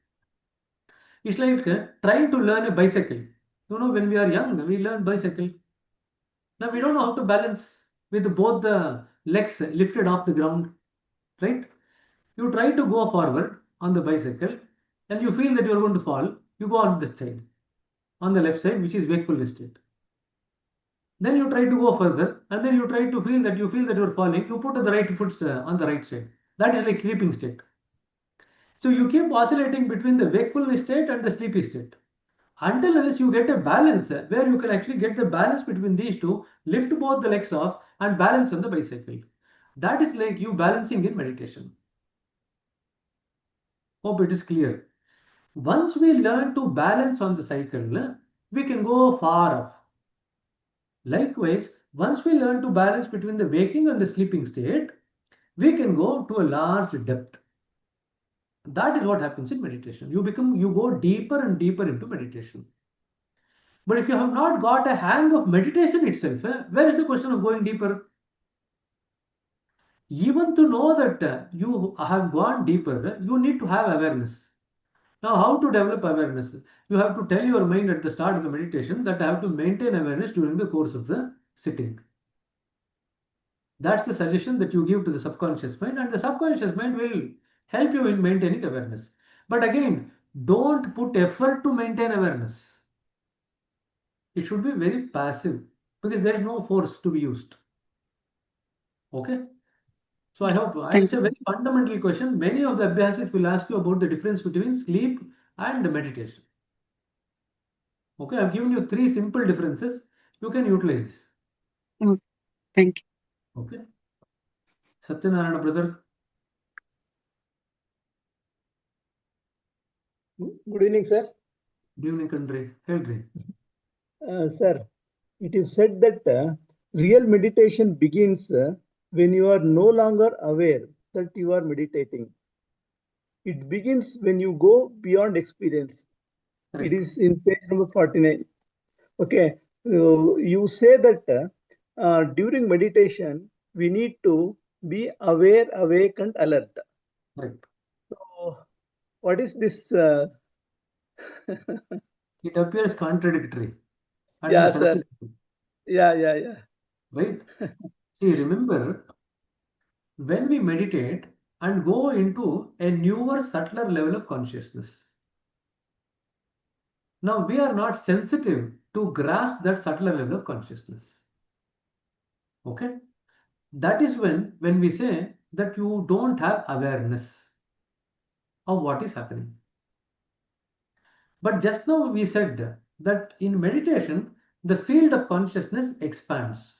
It's like trying to learn a bicycle. You know, when we are young, we learn bicycle. Now we don't know how to balance with both the legs lifted off the ground, right? You try to go forward on the bicycle and you feel that you are going to fall. You go on this side, on the left side, which is wakefulness state. Then you try to go further and then you try to feel that you are falling. You put the right foot on the right side. That is like sleeping state. So you keep oscillating between the wakefulness state and the sleepy state. Until unless you get a balance where you can actually get the balance between these two, lift both the legs off and balance on the bicycle. That is like you balancing in meditation. Hope it is clear. Once we learn to balance on the cycle, we can go far up. Likewise, once we learn to balance between the waking and the sleeping state, we can go to a large depth. That is what happens in meditation. You go deeper and deeper into meditation. But if you have not got a hang of meditation itself, where is the question of going deeper? Even to know that you have gone deeper, you need to have awareness. Now, how to develop awareness? You have to tell your mind at the start of the meditation that I have to maintain awareness during the course of the sitting. That's the suggestion that you give to the subconscious mind, and the subconscious mind will help you in maintaining awareness. But again, don't put effort to maintain awareness. It should be very passive because there is no force to be used. Okay? So I hope it's a very fundamental question. Many of the abhyasis will ask you about the difference between sleep and meditation. Okay, I've given you 3 simple differences. You can utilize this. Oh, thank you. Okay. Satyanarayana brother. Good evening, sir. Good evening, country. Helry. Sir, it is said that real meditation begins when you are no longer aware that you are meditating. It begins when you go beyond experience. Right. It is in page number 49. Okay. You say that during meditation, we need to be aware, awake, and alert. Right. So, what is this? It appears contradictory. And Yeah, sir. Yeah. Right? See, remember, when we meditate and go into a newer, subtler level of consciousness, now we are not sensitive to grasp that subtler level of consciousness. Okay? That is when we say that you don't have awareness of what is happening. But just now we said that in meditation, the field of consciousness expands.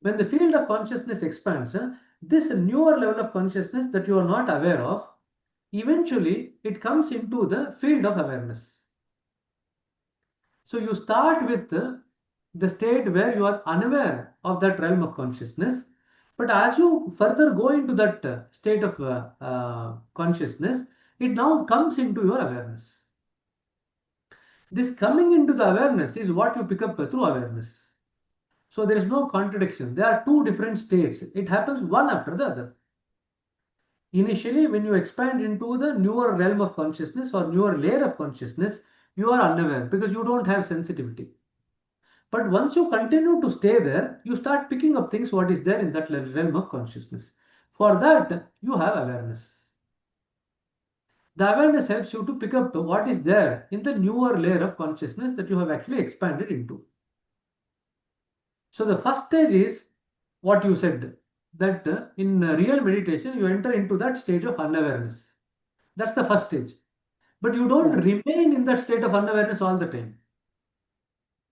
When the field of consciousness expands, this newer level of consciousness that you are not aware of, eventually it comes into the field of awareness. So you start with the state where you are unaware of that realm of consciousness. But as you further go into that state of consciousness, it now comes into your awareness. This coming into the awareness is what you pick up through awareness. So there is no contradiction. There are 2 different states. It happens one after the other. Initially, when you expand into the newer realm of consciousness or newer layer of consciousness, you are unaware because you don't have sensitivity. But once you continue to stay there, you start picking up things what is there in that realm of consciousness. For that, you have awareness. The awareness helps you to pick up what is there in the newer layer of consciousness that you have actually expanded into. So the first stage is what you said, that in real meditation, you enter into that stage of unawareness. That's the first stage. But you don't remain in that state of unawareness all the time.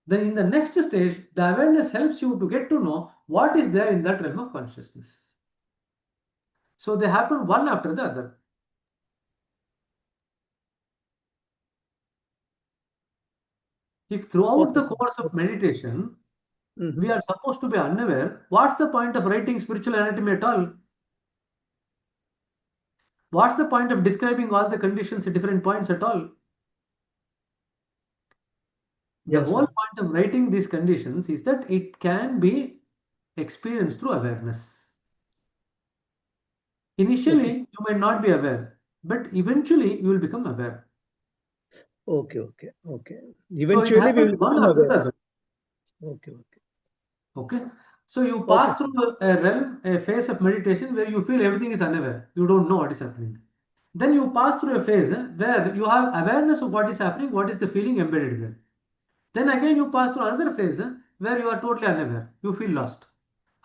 Then in the next stage, the awareness helps you to get to know what is there in that realm of consciousness. So they happen one after the other. If throughout Okay, the sir. course of meditation, Mhm. we are supposed to be unaware, what's the point of writing spiritual anatomy at all? What's the point of describing all the conditions at different points at all? The Yes, whole sir. point of writing these conditions is that it can be experienced through awareness. Initially, Okay. you might not be aware, but eventually you will become aware. Okay. Okay. So it Eventually, we happens will one become after the aware. other. Okay. Okay. So you Okay, pass through a realm, a phase of meditation where you feel everything is unaware. You don't know what is happening. Then you pass through a phase where you have awareness of what is happening, what is the feeling embedded there. Then again you pass through another phase where you are totally unaware. You feel lost.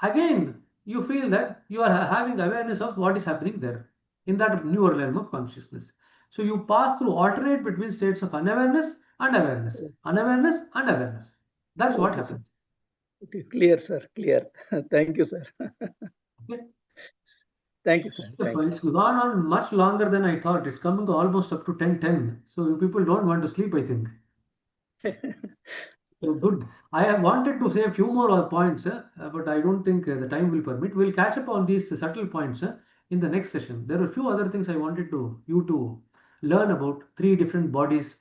Again, you feel that you are having awareness of what is happening there in that newer realm of consciousness. So you pass through alternate between states of unawareness and awareness, unawareness and awareness. That's what Okay, sir. happens. Okay, clear, sir. Clear. Thank you, sir. Okay. Thank you, sir. Thank you. It's gone on much longer than I thought. It's coming almost up to 10:10. So you people don't want to sleep, I think. So good. I have wanted to say a few more points, but I don't think the time will permit. We'll catch up on these subtle points in the next session. There are a few other things I wanted you to learn about. 3 different bodies,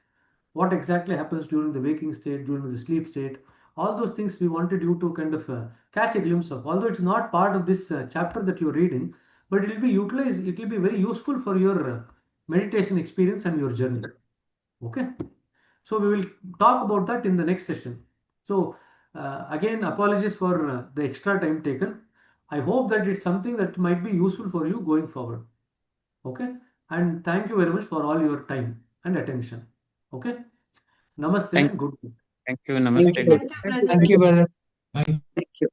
what exactly happens during the waking state, during the sleep state. All those things we wanted you to kind of catch a glimpse of. Although it's not part of this chapter that you're reading, but it will be utilized. It will be very useful for your meditation experience and your journey. Okay. So we will talk about that in the next session. So again, apologies for the extra time taken. I hope that it's something that might be useful for you going forward. Okay. And thank you very much for all your time and attention. Okay. Namaste and good night. Thank you. Thank Namaste. you. Good Thank you, Thank you. brother. Thank you, brother. Thank Thank you.